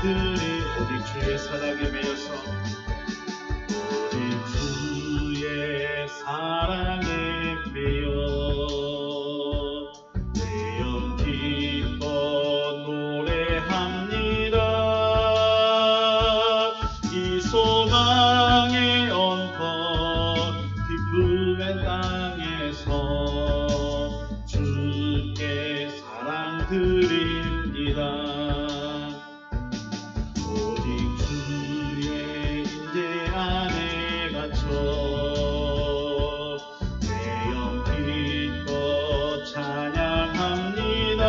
경배들이 오직 주의 사랑에 매여서 오직 주의 사랑에 매여 기뻐 노래합니다. 이 소망의 언덕 기쁨의 땅에서 주께 사랑 드립니다. 오직 주의 임재 안에 갇혀 매여 기뻐 찬양합니다.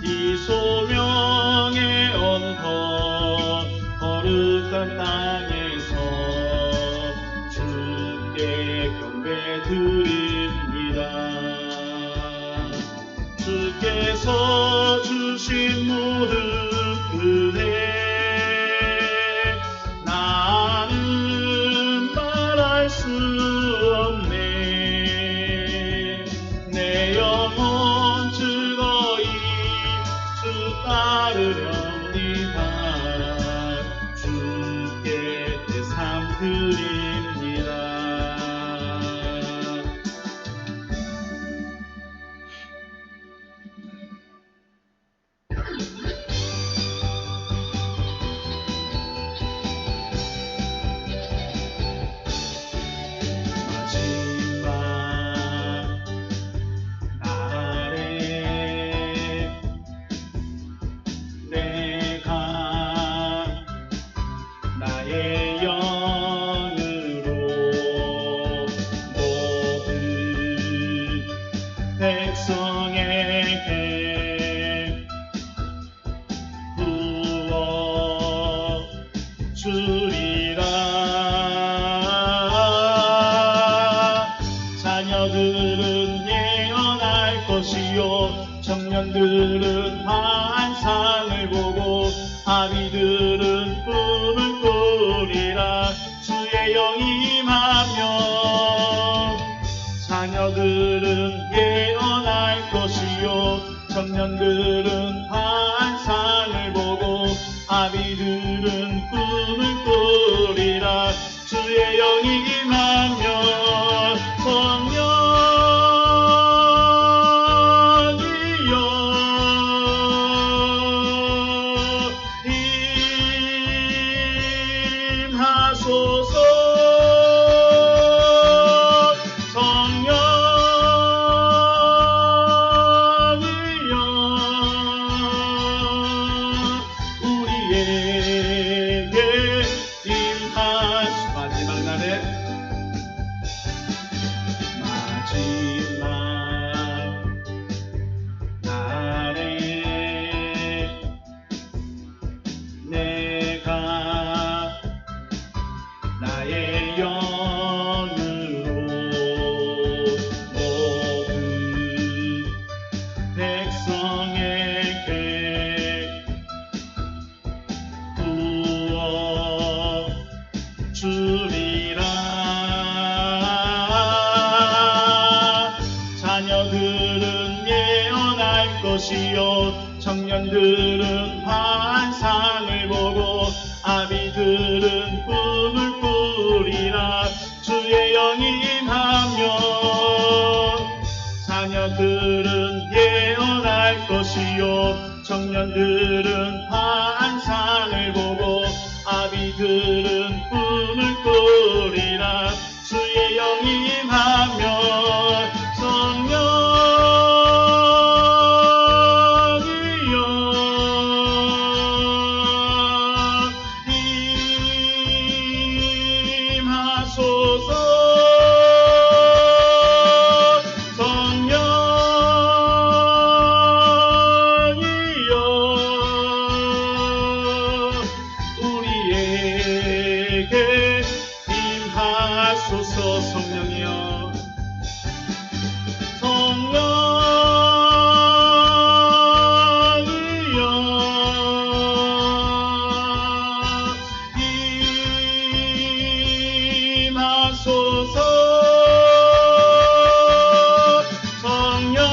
이 소명의 언덕 거룩한 땅에서 주께 경배 드립니다. 주께서 주신 모든 은혜 나는 말할 수 없네. 내 영혼 즐거이 주 따르렵니다. 주께 내 삶 드립니다. 나의 영으로 모든 백성에게 부어 주리라. 자녀들은 예언할 것이요 청년들은 환상을 보고 아비들은 꿈을 꾸리라. 주의 영이 임하며 자녀들은 예언할 것이요 청년들은 환상을 보고 아비들은 꿈을 꾸리라. 주의 영이 임하며 나의 영으로 모든 백성에게 부어 주리라. 자녀들은 예언할 것이요 청년들은 환상을 보고 아비들은 꿈을 꾸리라. 주의 영이 임하며 자녀들은 예언할 것이요 청년들은 환상을 보고 아비들은 꿈을 꾸리라. 주의 영이 임하며 하소서. 성령이여 임하소서. 성령이여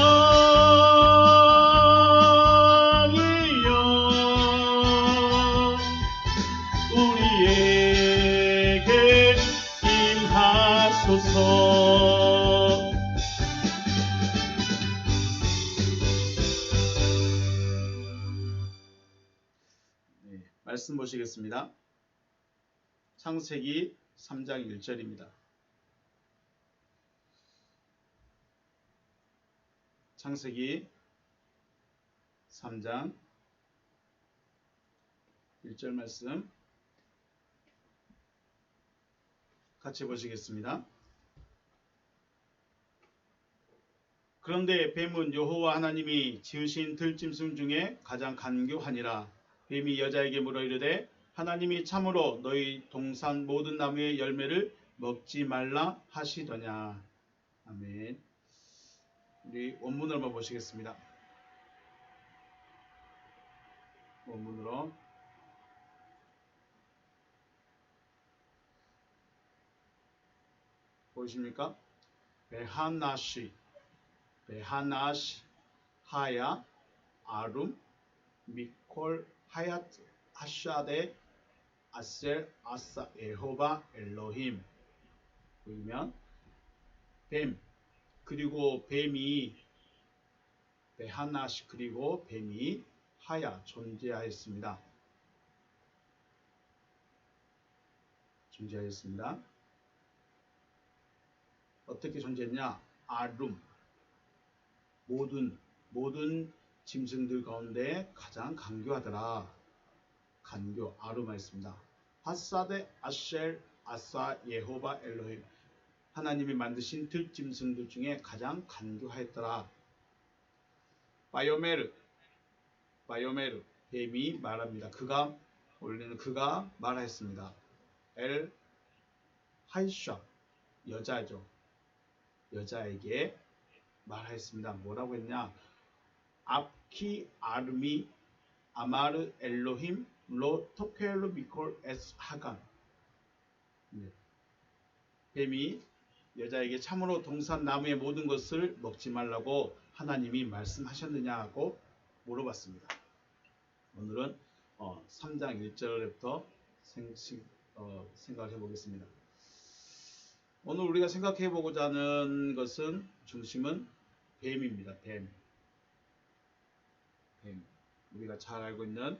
말씀 보시겠습니다. 창세기 3장 1절입니다. 창세기 3장 1절 말씀 같이 보시겠습니다. 그런데 뱀은 여호와 하나님이 지으신 들짐승 중에 가장 간교하니라. 뱀이 여자에게 물어 이르되 하나님이 참으로 너희 동산 모든 나무의 열매를 먹지 말라 하시더냐. 아멘. 우리 원문을 한번 보시겠습니다. 원문으로 보이십니까? 베하나시 하야 아룸 미콜 하얏 하샤데 아셀 아사 에호바 엘로힘. 보이면 뱀 그리고 뱀이 베하나시 그리고 뱀이 하야 존재하였습니다. 어떻게 존재했냐? 아룸 모든 짐승들 가운데 가장 간교하더라. 간교 아룸하였습니다. 하사데 아쉘 아사 예호바 엘로힘. 하나님이 만드신 들짐승들 중에 가장 간교하였더라. 바요메르 뱀이 말합니다. 그가 말하였습니다. 엘 하이샤 여자죠. 여자에게 말하였습니다. 뭐라고 했냐? 앞키 아르미 아마르 엘로힘 로 토켈로 미콜 에스 하간. 뱀이 여자에게 참으로 동산 나무의 모든 것을 먹지 말라고 하나님이 말씀하셨느냐고 물어봤습니다. 오늘은 3장 1절부터 생각을 해보겠습니다. 오늘 우리가 생각해보고자 하는 것은 중심은 뱀입니다. 뱀. 우리가 잘 알고 있는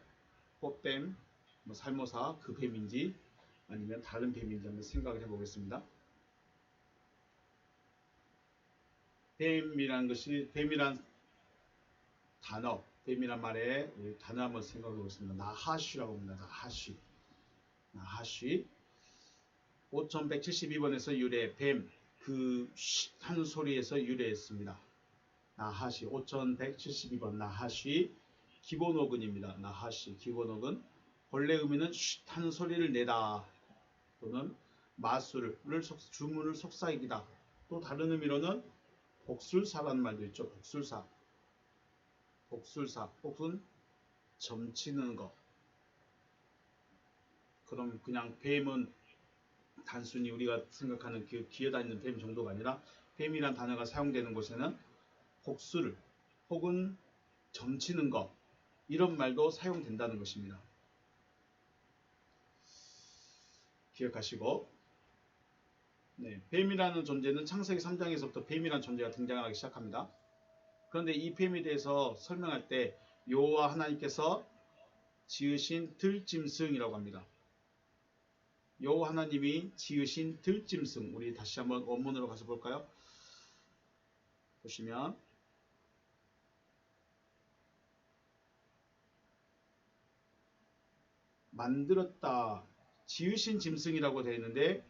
꽃뱀, 살모사 그 뱀인지 아니면 다른 뱀인지 한번 생각을 해보겠습니다. 뱀이란 단어, 뱀이란 말에 단어 한번 생각해 보겠습니다. 나하쉬라고 합니다. 나하쉬 5172번에서 유래, 뱀, 그 하는 소리에서 유래했습니다. 나하쉬 5172번 나하쉬 기본어근입니다. 나하쉬 기본어근 본래 의미는 하는 소리를 내다 또는 주문을 속삭이다. 또 다른 의미로는 복술사라는 말도 있죠. 복술사 혹은 점치는 것. 그럼 그냥 뱀은 단순히 우리가 생각하는 기어다니는 뱀 정도가 아니라 뱀이란 단어가 사용되는 곳에는 복술 혹은 점치는 것 이런 말도 사용된다는 것입니다. 기억하시고 뱀이라는 존재는 창세기 3장에서부터 뱀이라는 존재가 등장하기 시작합니다. 그런데 이 뱀에 대해서 설명할 때 여호와 하나님께서 지으신 들짐승이라고 합니다. 여호와 하나님이 지으신 들짐승, 우리 다시 한번 원문으로 가서 볼까요? 보시면 만들었다, 지으신 짐승이라고 되어 있는데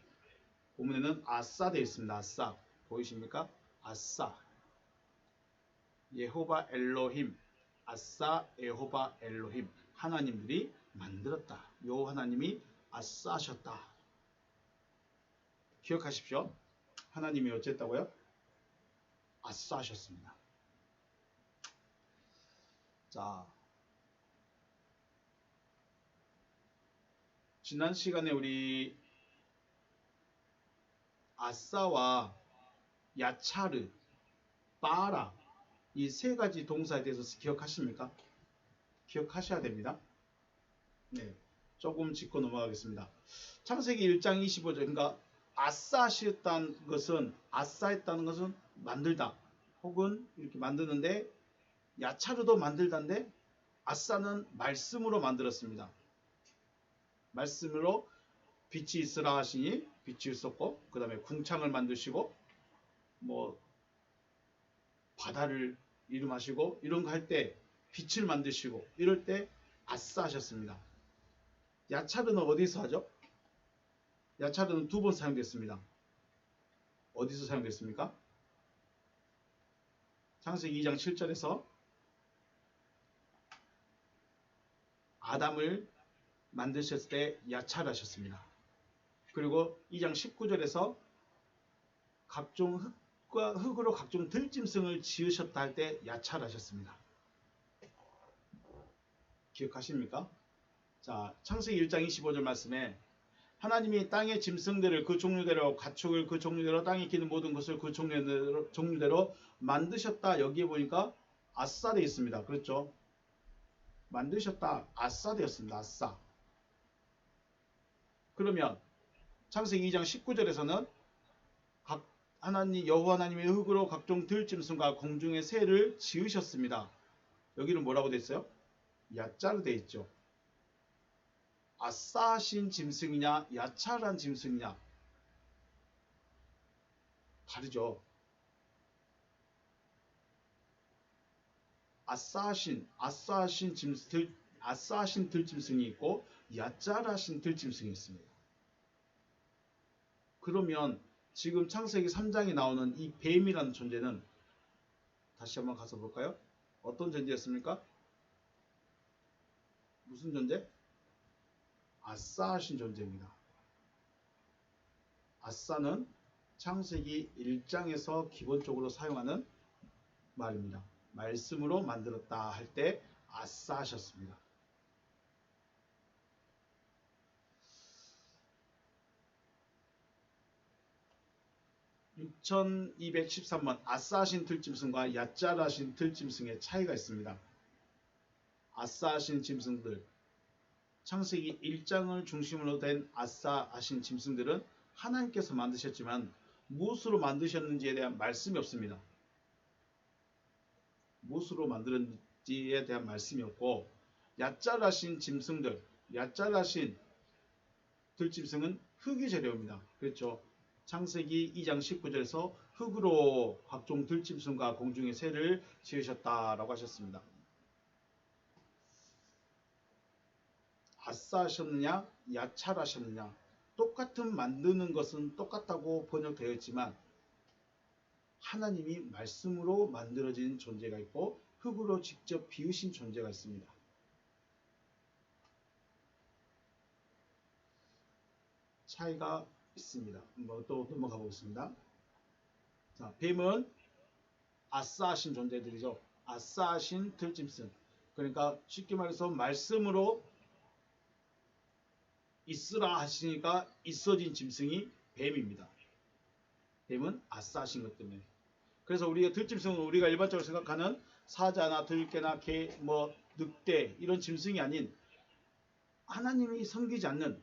본문에는 아싸 되어 있습니다. 아싸 보이십니까? 아싸 예호바 엘로힘, 아싸 예호바 엘로힘, 하나님들이 만들었다. 여호와 하나님이 아싸하셨다. 기억하십시오. 하나님이 어쨌다고요? 아싸하셨습니다. 자, 지난 시간에 우리 아싸와 야차르, 빠라 이 세 가지 동사에 대해서 기억하십니까? 기억하셔야 됩니다. 네, 조금 짚고 넘어가겠습니다. 창세기 1장 25절, 그러니까 아싸했다는 것은 만들다 혹은 이렇게 만드는데 야차르도 만들다인데 아싸는 말씀으로 만들었습니다. 말씀으로 빛이 있으라 하시니 빛이 있었고, 그 다음에 궁창을 만드시고 뭐 바다를 이름하시고 이런 거 할 때 빛을 만드시고 이럴 때 아싸 하셨습니다. 야차르는 어디서 하죠? 야차르는 두 번 사용됐습니다. 어디서 사용됐습니까? 창세기 2장 7절에서 아담을 만드셨을 때 야차르 하셨습니다. 그리고 2장 19절에서 각종 흙으로 각종 들짐승을 지으셨다 할 때 야차르 하셨습니다. 기억하십니까? 자, 창세기 1장 25절 말씀에 하나님이 땅의 짐승들을 그 종류대로, 가축을 그 종류대로, 땅에 기는 모든 것을 그 종류대로 만드셨다. 여기에 보니까 아싸 되어 있습니다. 그렇죠? 만드셨다. 아싸 되었습니다. 아싸. 그러면 창세기 2장 19절에서는 여호와 하나님의 흙으로 각종 들짐승과 공중의 새를 지으셨습니다. 여기는 뭐라고 되어 있어요? 야자로 되어 있죠. 아싸하신 짐승이냐 야차란 짐승이냐 다르죠. 아싸하신 들짐승이 있고 야짜라신 들짐승이 있습니다. 그러면 지금 창세기 3장에 나오는 이 뱀이라는 존재는 다시 한번 가서 볼까요? 어떤 존재였습니까? 무슨 존재? 아싸하신 존재입니다. 아싸는 창세기 1장에서 기본적으로 사용하는 말입니다. 말씀으로 만들었다 할 때 아싸 하셨습니다. 6213번 아싸하신 들짐승과 야짜라신 들짐승의 차이가 있습니다. 아싸하신 짐승들, 창세기 1장을 중심으로 된 아싸하신 짐승들은 하나님께서 만드셨지만 무엇으로 만드셨는지에 대한 말씀이 없습니다. 무엇으로 만들었는지에 대한 말씀이 없고, 야짜라신 짐승들, 야짜라신 들짐승은 흙이 재료입니다. 그렇죠? 창세기 2장 19절에서 흙으로 각종 들짐승과 공중의 새를 지으셨다라고 하셨습니다. 아싸하셨느냐 야차하셨느냐, 똑같은 만드는 것은 똑같다고 번역되어 있지만 하나님이 말씀으로 만들어진 존재가 있고 흙으로 직접 비우신 존재가 있습니다. 차이가 있습니다. 또 넘어가 보겠습니다. 자, 뱀은 아싸하신 존재들이죠. 아싸하신 들짐승. 그러니까 쉽게 말해서 말씀으로 있으라 하시니까 있어진 짐승이 뱀입니다. 뱀은 아싸하신 것 때문에. 그래서 우리가 들짐승은 우리가 일반적으로 생각하는 사자나 들개나 개, 늑대 이런 짐승이 아닌 하나님이 섬기지 않는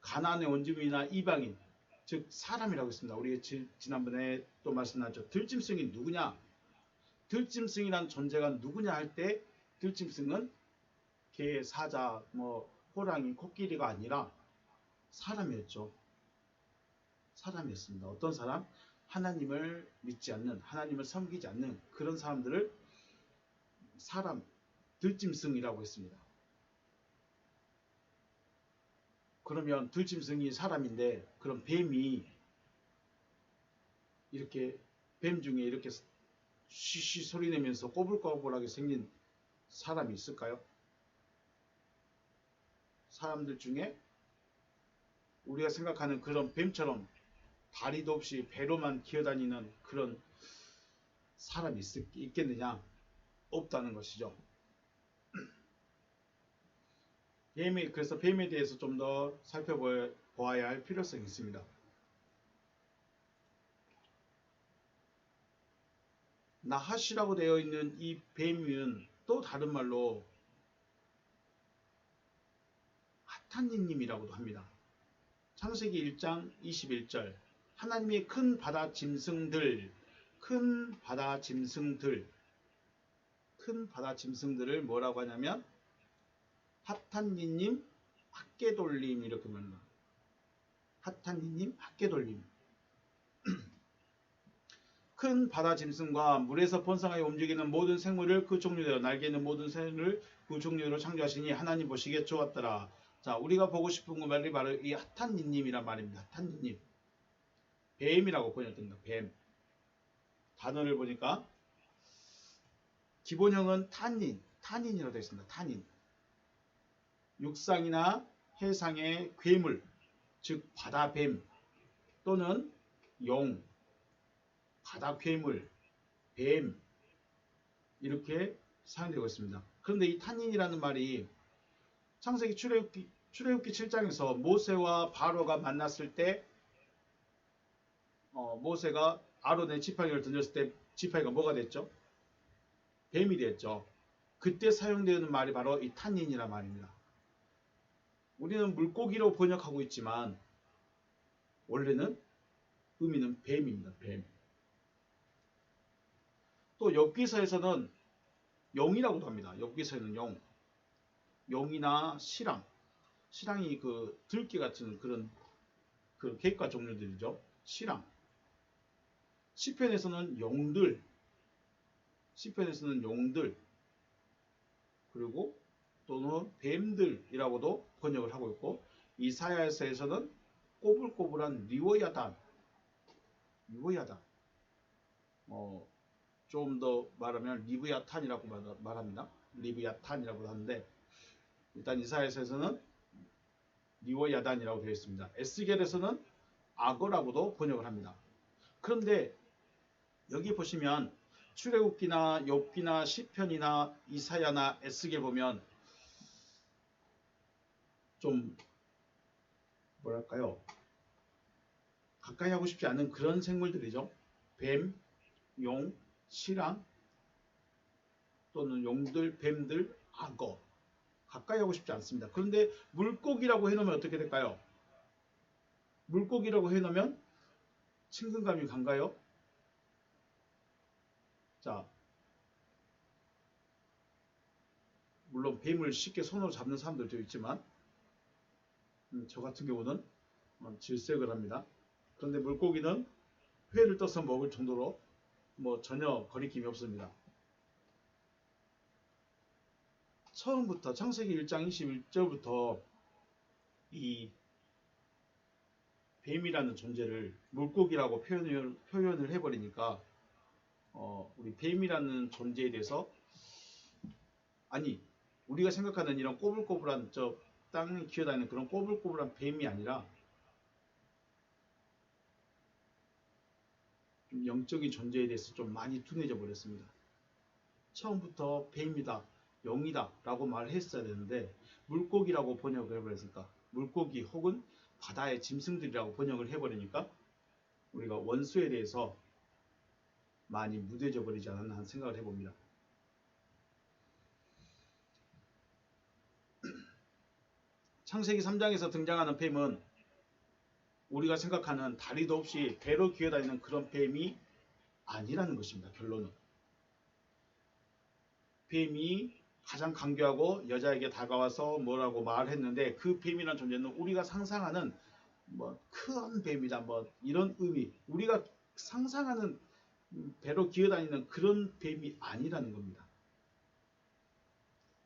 가나안의 원주민이나 이방인, 즉 사람이라고 했습니다. 우리가 지난번에 또 말씀나왔죠. 들짐승이 누구냐? 들짐승이란 존재가 누구냐 할 때 들짐승은 개, 사자, 호랑이, 코끼리가 아니라 사람이었죠. 사람이었습니다. 어떤 사람? 하나님을 믿지 않는, 하나님을 섬기지 않는 그런 사람들을 들짐승이라고 했습니다. 그러면 들짐승이 사람인데 그럼 뱀이 이렇게 뱀 중에 이렇게 쉬쉬 소리 내면서 꼬불꼬불하게 생긴 사람이 있을까요? 사람들 중에 우리가 생각하는 그런 뱀처럼 다리도 없이 배로만 기어다니는 그런 사람이 있겠느냐? 없다는 것이죠. 그래서 뱀에 대해서 좀 더 살펴보아야 할 필요성이 있습니다. 나하시라고 되어 있는 이 뱀은 또 다른 말로 하탄니님이라고도 합니다. 창세기 1장 21절 하나님이 큰 바다 짐승들을 뭐라고 하냐면 하탄니님, 학계돌림 이렇게 말합니다. 핫한니님 학계돌림. 큰 바다 짐승과 물에서 번성하여 움직이는 모든 생물을 그 종류대로 날개 있는 모든 생물을 그 종류대로 창조하시니 하나님 보시기에 좋았더라. 자, 우리가 보고 싶은 그 말이 바로 이 핫한니님이란 말입니다. 핫한니님. 뱀이라고 번역됩니다. 뱀. 단어를 보니까 기본형은 탄닌이라고 되어 있습니다. 탄닌. 육상이나 해상의 괴물, 즉 바다뱀 또는 용, 바다괴물, 뱀 이렇게 사용되고 있습니다. 그런데 이 탄닌이라는 말이 창세기 출애굽기 7장에서 모세와 바로가 만났을 때 모세가 아론의 지팡이를 던졌을 때 지팡이가 뭐가 됐죠? 뱀이 됐죠. 그때 사용되는 말이 바로 이 탄닌이란 말입니다. 우리는 물고기로 번역하고 있지만 원래는 의미는 뱀입니다. 뱀. 또 엽기서에서는 용이라고도 합니다. 엽기서에는 용. 용이나 시랑. 시랑이 그 들깨 같은 그런 그 객과 종류들이죠. 시랑. 시편에서는 용들. 시편에서는 용들. 그리고 또는 뱀들이라고도 번역을 하고 있고 이사야서에서는 꼬불꼬불한 리워야단. 좀 더 말하면 리브야탄이라고 말합니다. 리브야탄이라고 하는데 일단 이사야서에서는 리워야단이라고 되어 있습니다. 에스겔에서는 악어라고도 번역을 합니다. 그런데 여기 보시면 출애굽기나 욥기나 시편이나 이사야나 에스겔 보면 좀 뭐랄까요? 가까이 하고 싶지 않은 그런 생물들이죠. 뱀, 용, 시랑 또는 용들, 뱀들, 악어 가까이 하고 싶지 않습니다. 그런데 물고기라고 해놓으면 어떻게 될까요? 물고기라고 해놓으면 친근감이 간가요? 자, 물론 뱀을 쉽게 손으로 잡는 사람들도 있지만 저 같은 경우는 질색을 합니다. 그런데 물고기는 회를 떠서 먹을 정도로 전혀 거리낌이 없습니다. 처음부터 창세기 1장 21절부터 이 뱀이라는 존재를 물고기라고 표현을 해버리니까 우리 뱀이라는 존재에 대해서 아니 우리가 생각하는 이런 꼬불꼬불한 저 땅에 기어다니는 그런 꼬불꼬불한 뱀이 아니라 좀 영적인 존재에 대해서 좀 많이 둔해져 버렸습니다. 처음부터 뱀이다, 용이다 라고 말을 했어야 되는데 물고기라고 번역을 해버렸으니까 물고기 혹은 바다의 짐승들이라고 번역을 해버리니까 우리가 원수에 대해서 많이 무뎌져 버리지 않았나 하는 생각을 해봅니다. 창세기 3장에서 등장하는 뱀은 우리가 생각하는 다리도 없이 배로 기어다니는 그런 뱀이 아니라는 것입니다. 결론은. 뱀이 가장 강교하고 여자에게 다가와서 뭐라고 말했는데 그 뱀이라는 존재는 우리가 상상하는 큰 뱀이다 이런 의미 우리가 상상하는 배로 기어다니는 그런 뱀이 아니라는 겁니다.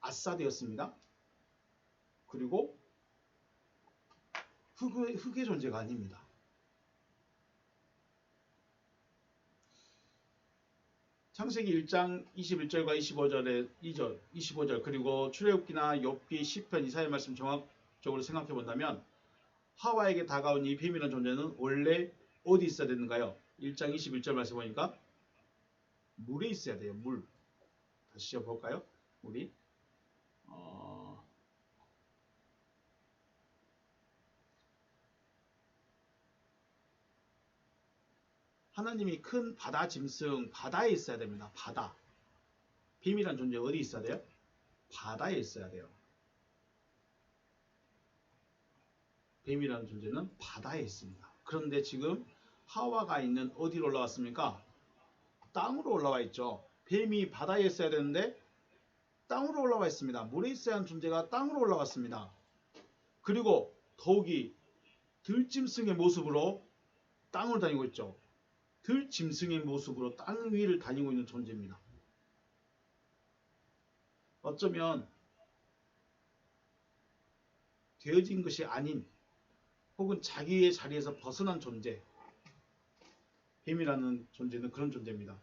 아싸되었습니다. 그리고 흙의 존재가 아닙니다. 창세기 1장 21절과 25절 그리고 출애굽기나 욥기 시편 이사야 말씀 종합적으로 생각해 본다면 하와에게 다가온 이 뱀이라는 존재는 원래 어디 있어야 되는가요? 1장 21절 말씀 보니까 물에 있어야 돼요. 물. 다시 볼까요? 물이 하나님이 큰 바다 짐승 바다에 있어야 됩니다. 바다. 뱀이란 존재 어디 있어야 돼요? 바다에 있어야 돼요. 뱀이라는 존재는 바다에 있습니다. 그런데 지금 하와가 있는 어디로 올라왔습니까? 땅으로 올라와 있죠. 뱀이 바다에 있어야 되는데 땅으로 올라와 있습니다. 물에 있어야 하는 존재가 땅으로 올라왔습니다. 그리고 더욱이 들짐승의 모습으로 땅을 다니고 있죠. 들짐승의 모습으로 땅 위를 다니고 있는 존재입니다. 어쩌면 되어진 것이 아닌 혹은 자기의 자리에서 벗어난 존재, 뱀이라는 존재는 그런 존재입니다.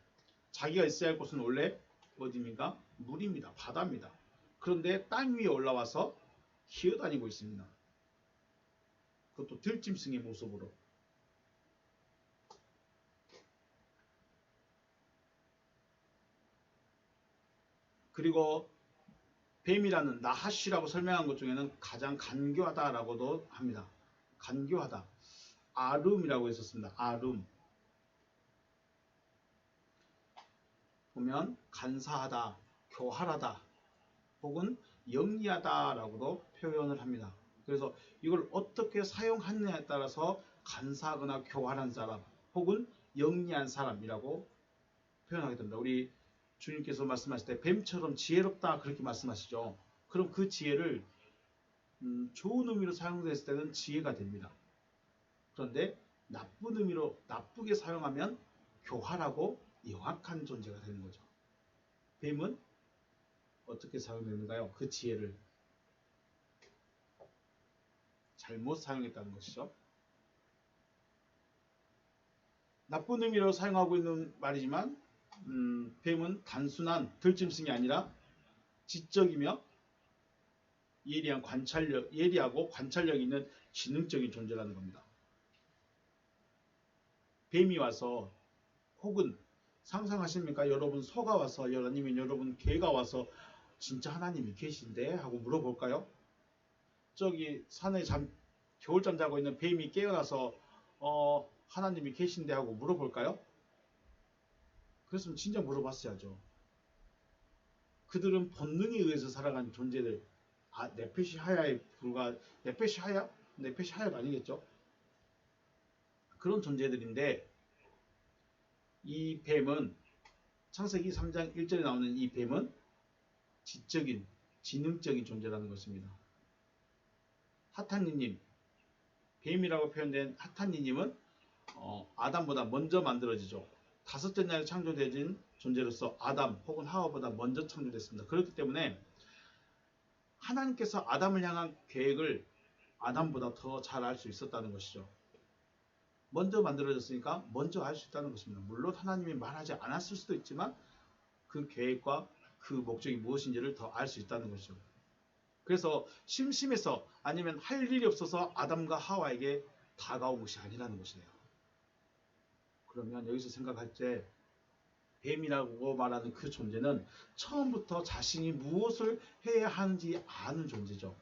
자기가 있어야 할 곳은 원래 어디입니까? 물입니다. 바다입니다. 그런데 땅 위에 올라와서 기어다니고 있습니다. 그것도 들짐승의 모습으로. 그리고 뱀이라는 나하시라고 설명한 것 중에는 가장 간교하다라고도 합니다. 간교하다. 아름이라고 했었습니다. 아름. 보면 간사하다, 교활하다, 혹은 영리하다라고도 표현을 합니다. 그래서 이걸 어떻게 사용하느냐에 따라서 간사하거나 교활한 사람, 혹은 영리한 사람이라고 표현하게 됩니다. 우리 주님께서 말씀하실 때 뱀처럼 지혜롭다 그렇게 말씀하시죠. 그럼 그 지혜를 좋은 의미로 사용됐을 때는 지혜가 됩니다. 그런데 나쁜 의미로 나쁘게 사용하면 교활하고 영악한 존재가 되는 거죠. 뱀은 어떻게 사용되는가요? 그 지혜를 잘못 사용했다는 것이죠. 나쁜 의미로 사용하고 있는 말이지만 뱀은 단순한 들짐승이 아니라 지적이며 예리하고 관찰력 있는 지능적인 존재라는 겁니다. 뱀이 와서, 혹은 상상하십니까? 여러분 소가 와서, 아니면 여러분 개가 와서 진짜 하나님이 계신데? 하고 물어볼까요? 저기 산에 겨울잠 자고 있는 뱀이 깨어나서 하나님이 계신데? 하고 물어볼까요? 그랬으면 진짜 물어봤어야죠. 그들은 본능에 의해서 살아가는 존재들, 네페시 하야에 네페시 하야가 아니겠죠? 그런 존재들인데, 이 뱀은, 창세기 3장 1절에 나오는 이 뱀은 지적인, 지능적인 존재라는 것입니다. 하탄니님, 뱀이라고 표현된 하탄니님은 아담보다 먼저 만들어지죠. 다섯째 날에 창조되진 존재로서 아담 혹은 하와보다 먼저 창조됐습니다. 그렇기 때문에 하나님께서 아담을 향한 계획을 아담보다 더 잘 알 수 있었다는 것이죠. 먼저 만들어졌으니까 먼저 알 수 있다는 것입니다. 물론 하나님이 말하지 않았을 수도 있지만 그 계획과 그 목적이 무엇인지를 더 알 수 있다는 것이죠. 그래서 심심해서 아니면 할 일이 없어서 아담과 하와에게 다가온 것이 아니라는 것이네요. 그러면 여기서 생각할 때 뱀이라고 말하는 그 존재는 처음부터 자신이 무엇을 해야 하는지 아는 존재죠.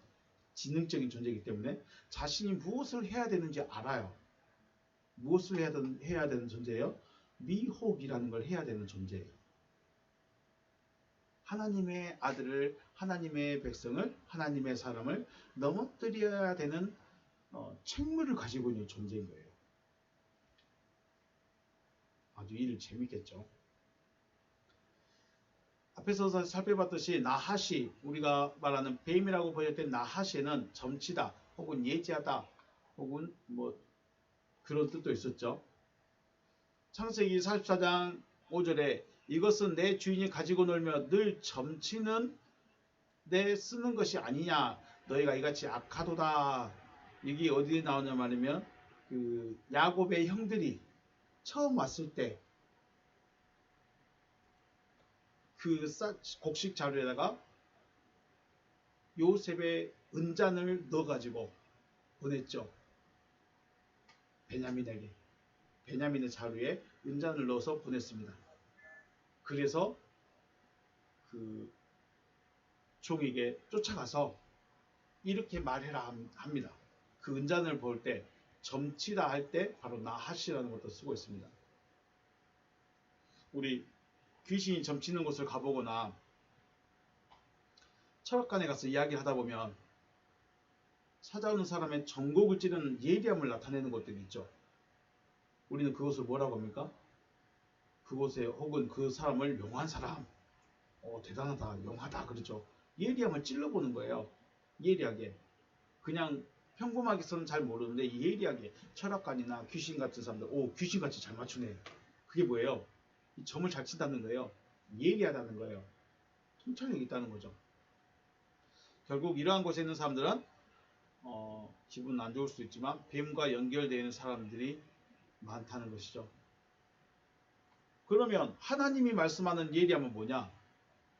지능적인 존재이기 때문에 자신이 무엇을 해야 되는지 알아요. 무엇을 해야 되는 존재예요? 미혹이라는 걸 해야 되는 존재예요. 하나님의 아들을, 하나님의 백성을, 하나님의 사람을 넘어뜨려야 되는 책무를 가지고 있는 존재인 거예요. 아주 일을 재밌겠죠. 앞에서 살펴봤듯이 나하시, 우리가 말하는 뱀이라고 번역된 나하시는 점치다 혹은 예지하다 혹은 그런 뜻도 있었죠. 창세기 44장 5절에 이것은 내 주인이 가지고 놀며 늘 점치는 데 쓰는 것이 아니냐, 너희가 이같이 악하도다. 이게 어디에 나오냐 말이면 그 야곱의 형들이 처음 왔을 때 그 곡식 자루에다가 요셉의 은잔을 넣어가지고 보냈죠. 베냐민의 자루에 은잔을 넣어서 보냈습니다. 그래서 그 종에게 쫓아가서 이렇게 말해라 합니다. 그 은잔을 볼 때 점치다 할 때 바로 나하시라는 것도 쓰고 있습니다. 우리 귀신이 점치는 곳을 가보거나 철학관에 가서 이야기하다 보면 찾아오는 사람의 전곡을 찌르는 예리함을 나타내는 것들이 있죠. 우리는 그것을 뭐라고 합니까? 그곳에 혹은 그 사람을 용한 사람, 대단하다, 용하다 그러죠. 예리함을 찔러보는 거예요. 예리하게. 그냥 평범하게서는 잘 모르는데 예리하게 철학관이나 귀신 같은 사람들, 오, 귀신같이 잘 맞추네. 그게 뭐예요? 이 점을 잘 친다는 거예요. 예리하다는 거예요. 통찰력이 있다는 거죠. 결국 이러한 곳에 있는 사람들은 기분 안 좋을 수 있지만 뱀과 연결되어 있는 사람들이 많다는 것이죠. 그러면 하나님이 말씀하는 예리함은 뭐냐?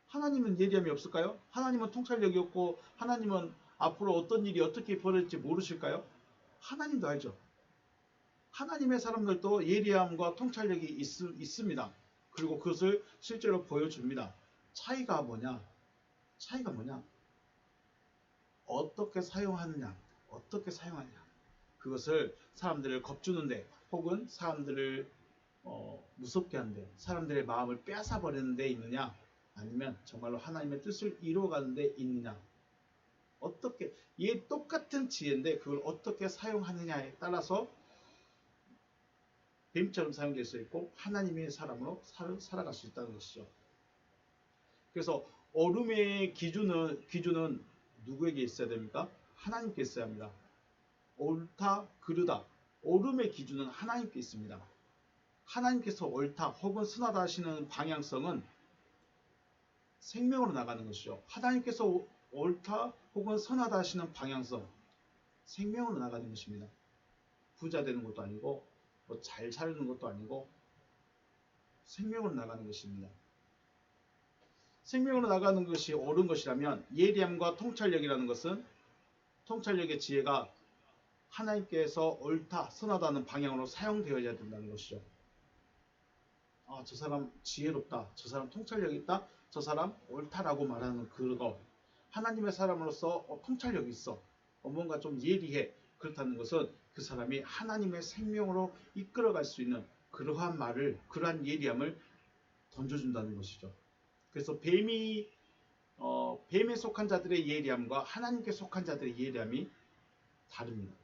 하나님은 예리함이 없을까요? 하나님은 통찰력이 없고 하나님은 앞으로 어떤 일이 어떻게 벌어질지 모르실까요? 하나님도 알죠. 하나님의 사람들도 예리함과 통찰력이 있습니다. 그리고 그것을 실제로 보여줍니다. 차이가 뭐냐? 어떻게 사용하느냐? 그것을 사람들을 겁주는데 혹은 사람들을 무섭게 하는데, 사람들의 마음을 빼앗아 버리는 데 있느냐, 아니면 정말로 하나님의 뜻을 이루어가는 데 있느냐. 어떻게, 똑같은 지혜인데 그걸 어떻게 사용하느냐에 따라서 뱀처럼 사용될 수 있고 하나님의 사람으로 살아갈 수 있다는 것이죠. 그래서 어둠의 기준은 누구에게 있어야 됩니까? 하나님께 있어야 합니다. 옳다, 그르다. 옳음의 기준은 하나님께 있습니다. 하나님께서 옳다 혹은 선하다 하시는 방향성은 생명으로 나가는 것이죠. 하나님께서 옳다 혹은 선하다 하시는 방향성, 생명으로 나가는 것입니다. 부자 되는 것도 아니고 잘 사는 것도 아니고 생명으로 나가는 것입니다. 생명으로 나가는 것이 옳은 것이라면 예리함과 통찰력이라는 것은, 통찰력의 지혜가 하나님께서 옳다, 선하다는 방향으로 사용되어야 된다는 것이죠. 아, 저 사람 지혜롭다, 저 사람 통찰력이 있다, 저 사람 옳다라고 말하는 그거, 하나님의 사람으로서 통찰력이 있어, 뭔가 좀 예리해, 그렇다는 것은 그 사람이 하나님의 생명으로 이끌어갈 수 있는 그러한 말을, 그러한 예리함을 던져준다는 것이죠. 그래서 뱀에 속한 자들의 예리함과 하나님께 속한 자들의 예리함이 다릅니다.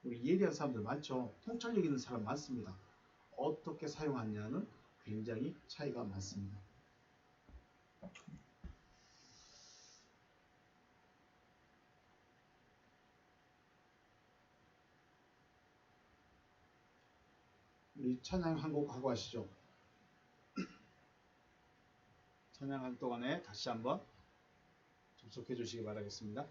우리 예리한 사람들 많죠. 통찰력 있는 사람 많습니다. 어떻게 사용하느냐는 굉장히 차이가 많습니다. 우리 찬양 한 곡 하고 하시죠. 찬양할 동안에 다시 한번 접속해 주시기 바라겠습니다.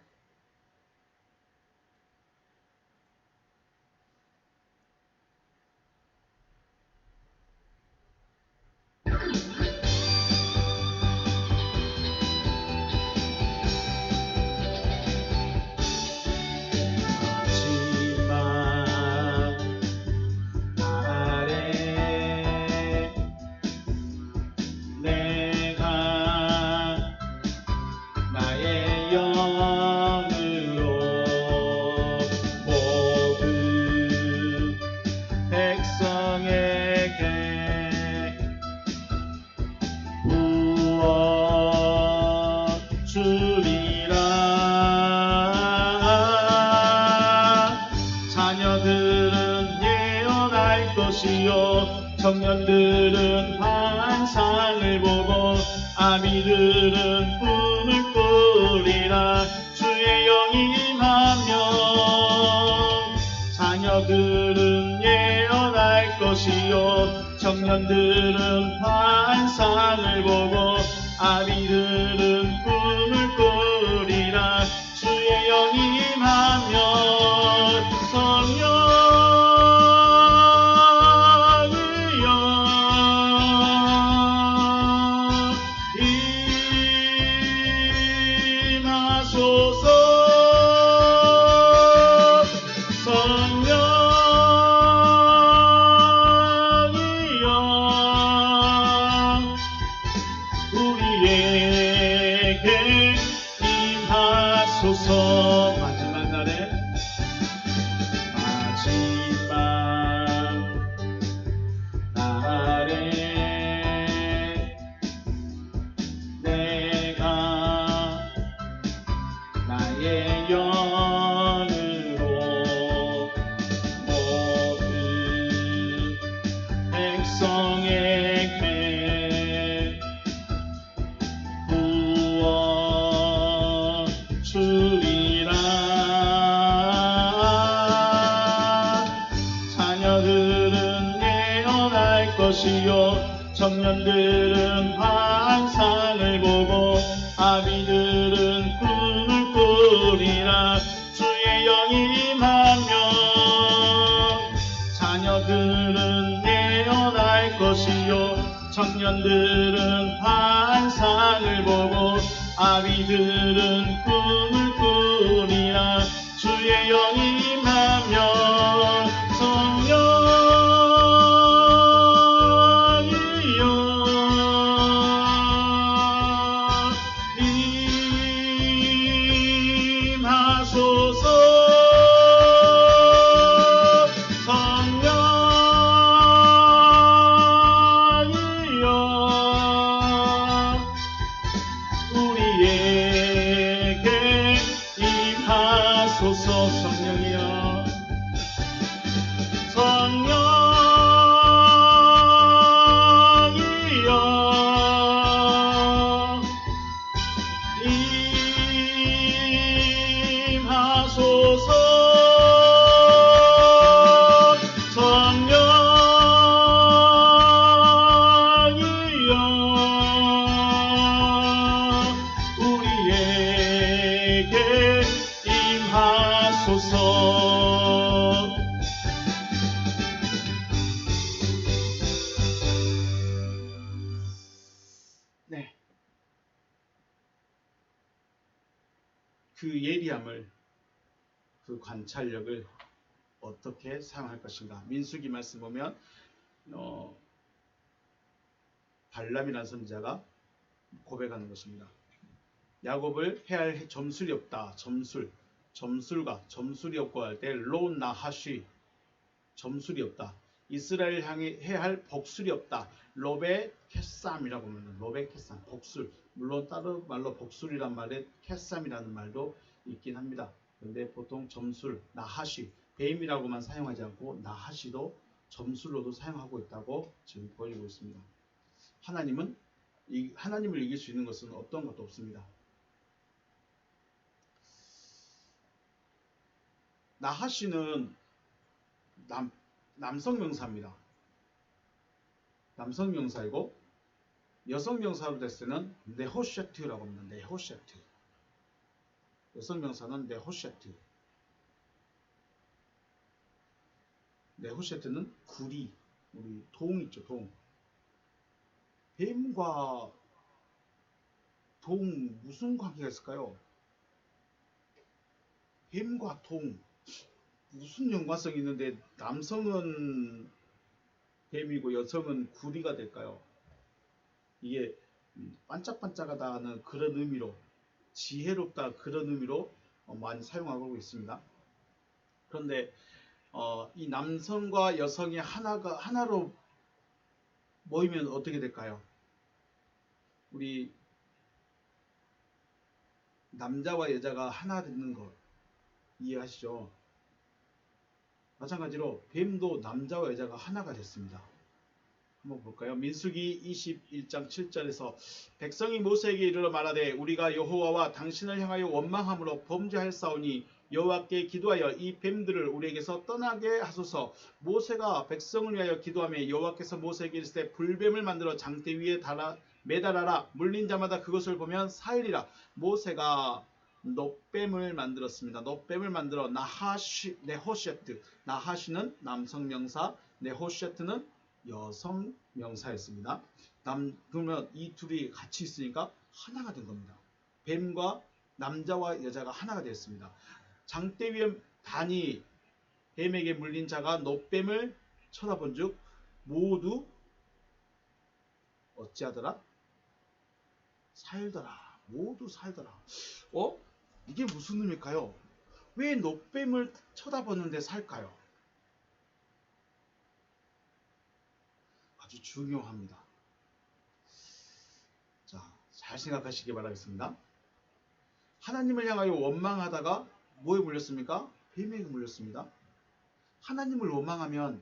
청년들은 환상을 보고 아미들은 꿈을 꾸리라. 주의 영이 임하면 자녀들은 예언할 것이요 청년들은 환상을 보고 아미들은 꿈을 꾸리라. 주의 영이 임하면 성령 마지막 날에 내가 나의 영으로 모든 백성에게 구원 주리라. 것이요 청년들은 환상을 보고 아비들은 꿈을 꾸리라. 주의 영이 임하면 자녀들은 내어날 것이요 청년들은 환상을 보고 아비들은 꿈을 꾸리라. 주의 영이 임하면 성령이여 임하소서. 성령이여 우리에게 임하소서. 성령이여 성령이여 임하소서. 성령이여 우리에게 임하소서. 네, 그 예리함을, 그 관찰력을 어떻게 사용할 것인가. 민수기 말씀 보면 발람이라는 선지자가 고백하는 것입니다. 야곱을 해할 점술이 없다. 점술이 없고 할 때 로나하시, 점술이 없다. 이스라엘 향해 해야 할 복술이 없다. 로베 캐쌈이라고 하면 로베 캐쌈, 복술. 물론 다른 말로 복술이란 말에 캐쌈이라는 말도 있긴 합니다. 그런데 보통 점술, 나하시, 베임이라고만 사용하지 않고 나하시도 점술로도 사용하고 있다고 지금 보여주고 있습니다. 하나님을 이길 수 있는 것은 어떤 것도 없습니다. 나하시는 남성 명사입니다. 남성 명사이고 여성 명사로 됐을 때는 네호셰트라고 합니다. 네호셰트. 여성 명사는 네호셰트. 네호셰트는 구리, 우리 동 있죠, 동. 뱀과 동 무슨 관계가 있을까요? 뱀과 동 무슨 연관성이 있는데 남성은 뱀이고 여성은 구리가 될까요? 이게 반짝반짝하다는 그런 의미로, 지혜롭다 그런 의미로 많이 사용하고 있습니다. 그런데 이 남성과 여성이 하나로 모이면 어떻게 될까요? 우리 남자와 여자가 하나 되는 것 이해하시죠? 마찬가지로 뱀도 남자와 여자가 하나가 됐습니다. 한번 볼까요? 민수기 21장 7절에서 백성이 모세에게 이르러 말하되 우리가 여호와와 당신을 향하여 원망함으로 범죄하였사오니 여호와께 기도하여 이 뱀들을 우리에게서 떠나게 하소서. 모세가 백성을 위하여 기도하며 여호와께서 모세에게 이르시되 불뱀을 만들어 장대 위에 매달아라. 물린 자마다 그것을 보면 살리라. 모세가 놋뱀을 만들었습니다. 놋뱀을 만들어 네호셰트, 나하시는 남성 명사, 네호셰트는 여성 명사였습니다. 그러면 이 둘이 같이 있으니까 하나가 된 겁니다. 뱀과 남자와 여자가 하나가 되었습니다. 장대 위에 단이 뱀에게 물린 자가 놋뱀을 쳐다본 즉 모두 어찌하더라? 살더라. 모두 살더라. 이게 무슨 의미일까요? 왜 놋뱀을 쳐다보는데 살까요? 아주 중요합니다. 자, 잘 생각하시기 바라겠습니다. 하나님을 향하여 원망하다가 뭐에 물렸습니까? 뱀에게 물렸습니다. 하나님을 원망한다.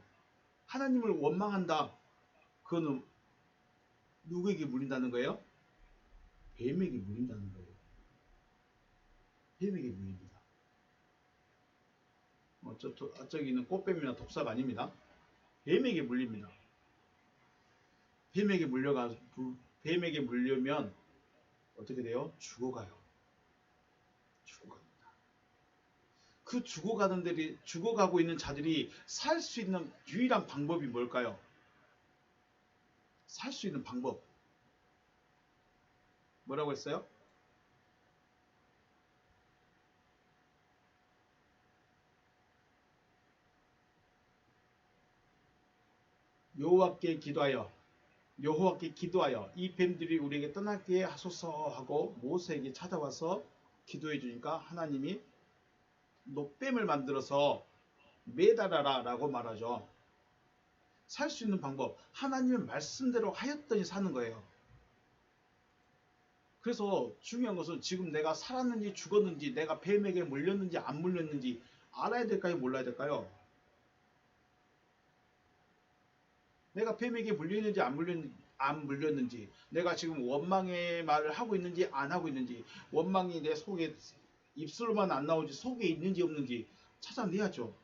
그거는 누구에게 물린다는 거예요? 뱀에게 물린다는 거예요. 뱀에게 물립니다. 저기 있는 꽃뱀이나 독사가 아닙니다. 뱀에게 물립니다. 뱀에게 뱀에게 물려면 어떻게 돼요? 죽어가요. 죽어갑니다. 그 죽어가고 있는 자들이 살 수 있는 유일한 방법이 뭘까요? 살 수 있는 방법. 뭐라고 했어요? 여호와께 기도하여 이 뱀들이 우리에게 떠나게 하소서 하고 모세에게 찾아와서 기도해 주니까 하나님이 노뱀을 만들어서 매달아라 라고 말하죠. 살 수 있는 방법, 하나님의 말씀대로 하였더니 사는 거예요. 그래서 중요한 것은 지금 내가 살았는지 죽었는지, 내가 뱀에게 물렸는지 안 물렸는지 알아야 될까요? 몰라야 될까요? 내가 뱀에게 물렸는지 안 물렸는지, 내가 지금 원망의 말을 하고 있는지 안 하고 있는지, 원망이 내 속에 입술로만 안 나오지 속에 있는지 없는지 찾아내야죠.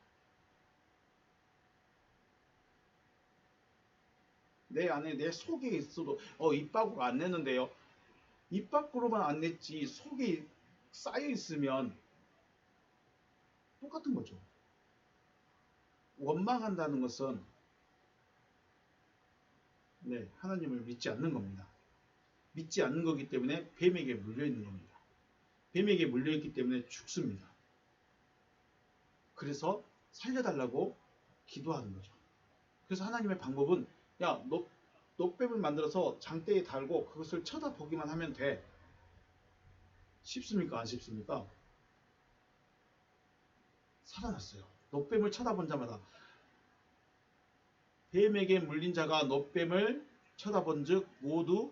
내 안에 내 속에 있어도 입 밖으로 안 내는데요. 입 밖으로만 안 냈지 속에 쌓여 있으면 똑같은 거죠. 원망한다는 것은 하나님을 믿지 않는 겁니다. 믿지 않는 거기 때문에 뱀에게 물려 있는 겁니다. 뱀에게 물려 있기 때문에 죽습니다. 그래서 살려달라고 기도하는 거죠. 그래서 하나님의 방법은 노뱀을 만들어서 장대에 달고 그것을 쳐다보기만 하면 돼. 쉽습니까? 안 쉽습니까? 살아났어요. 노뱀을 쳐다본 자마다, 뱀에게 물린 자가 노뱀을 쳐다본 즉 모두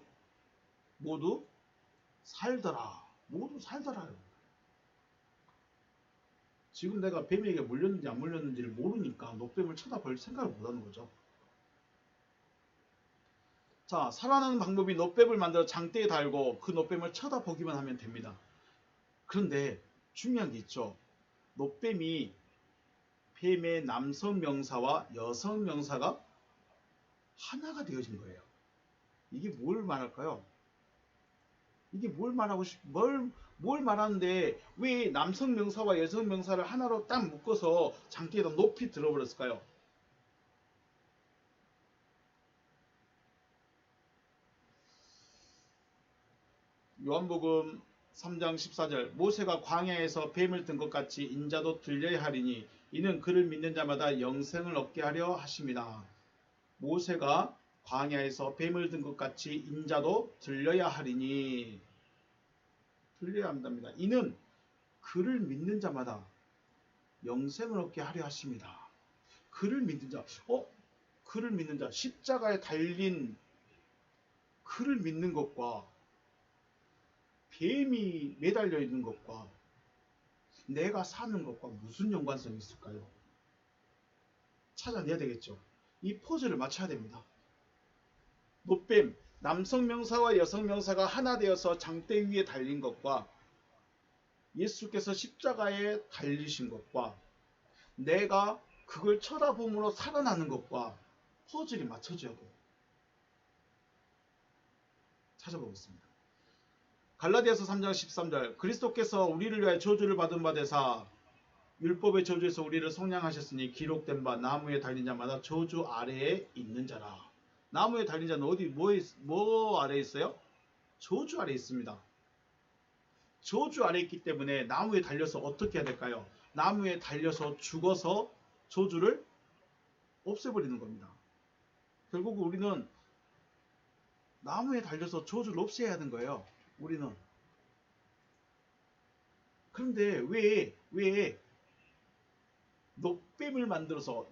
살더라. 모두 살더라요. 지금 내가 뱀에게 물렸는지 안 물렸는지를 모르니까 노뱀을 쳐다볼 생각을 못하는 거죠. 자, 살아나는 방법이 노뱀을 만들어 장대에 달고 그 노뱀을 쳐다보기만 하면 됩니다. 그런데 중요한 게 있죠. 노뱀이 뱀의 남성 명사와 여성 명사가 하나가 되어진 거예요. 이게 뭘 말할까요? 이게 뭘 말하는데 왜 남성 명사와 여성 명사를 하나로 딱 묶어서 장기에다 높이 들어버렸을까요? 요한복음 3장 14절 모세가 광야에서 뱀을 든 것 같이 인자도 들려야 하리니 이는 그를 믿는 자마다 영생을 얻게 하려 하십니다. 모세가 광야에서 뱀을 든 것 같이 인자도 들려야 하리니, 들려야 한답니다. 이는 그를 믿는 자마다 영생을 얻게 하려 하십니다. 그를 믿는 자, 그를 믿는 자, 십자가에 달린 그를 믿는 것과 뱀이 매달려 있는 것과 내가 사는 것과 무슨 연관성이 있을까요? 찾아내야 되겠죠. 이 퍼즐을 맞춰야 됩니다. 노뱀, 남성 명사와 여성 명사가 하나 되어서 장대 위에 달린 것과 예수께서 십자가에 달리신 것과 내가 그걸 쳐다봄으로 살아나는 것과 퍼즐이 맞춰져야 돼요. 찾아보겠습니다. 갈라디아서 3장 13절 그리스도께서 우리를 위하여 저주를 받은 바 되사 율법의 저주에서 우리를 속량하셨으니 기록된 바 나무에 달린 자마다 저주 아래에 있는 자라. 나무에 달린 자는 어디 뭐 아래에 있어요? 저주 아래에 있습니다. 저주 아래에 있기 때문에 나무에 달려서 어떻게 해야 될까요? 나무에 달려서 죽어서 저주를 없애버리는 겁니다. 결국 우리는 나무에 달려서 저주를 없애야 하는 거예요. 우리는. 그런데 왜 노뱀을 만들어서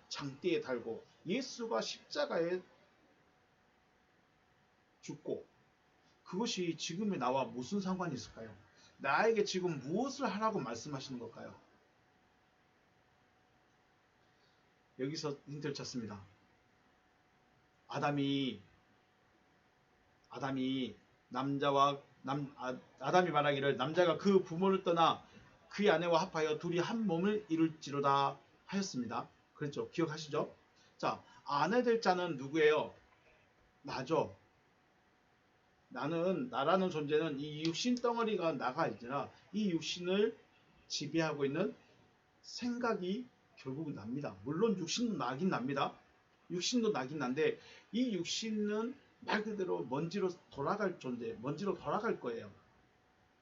장대에 달고 예수가 십자가에 죽고 그것이 지금의 나와 무슨 상관이 있을까요? 나에게 지금 무엇을 하라고 말씀하시는 걸까요? 여기서 힌트를 찾습니다. 아담이 말하기를 남자가 그 부모를 떠나 그의 아내와 합하여 둘이 한 몸을 이룰지로다 하였습니다. 그렇죠? 기억하시죠? 자, 아내 될 자는 누구예요? 나죠. 나라는 존재는 이 육신 덩어리가 나가 있잖아. 이 육신을 지배하고 있는 생각이 결국은 납니다. 물론 육신도 나긴 납니다. 육신도 나긴 난데 이 육신은 말 그대로 먼지로 돌아갈 존재, 먼지로 돌아갈 거예요.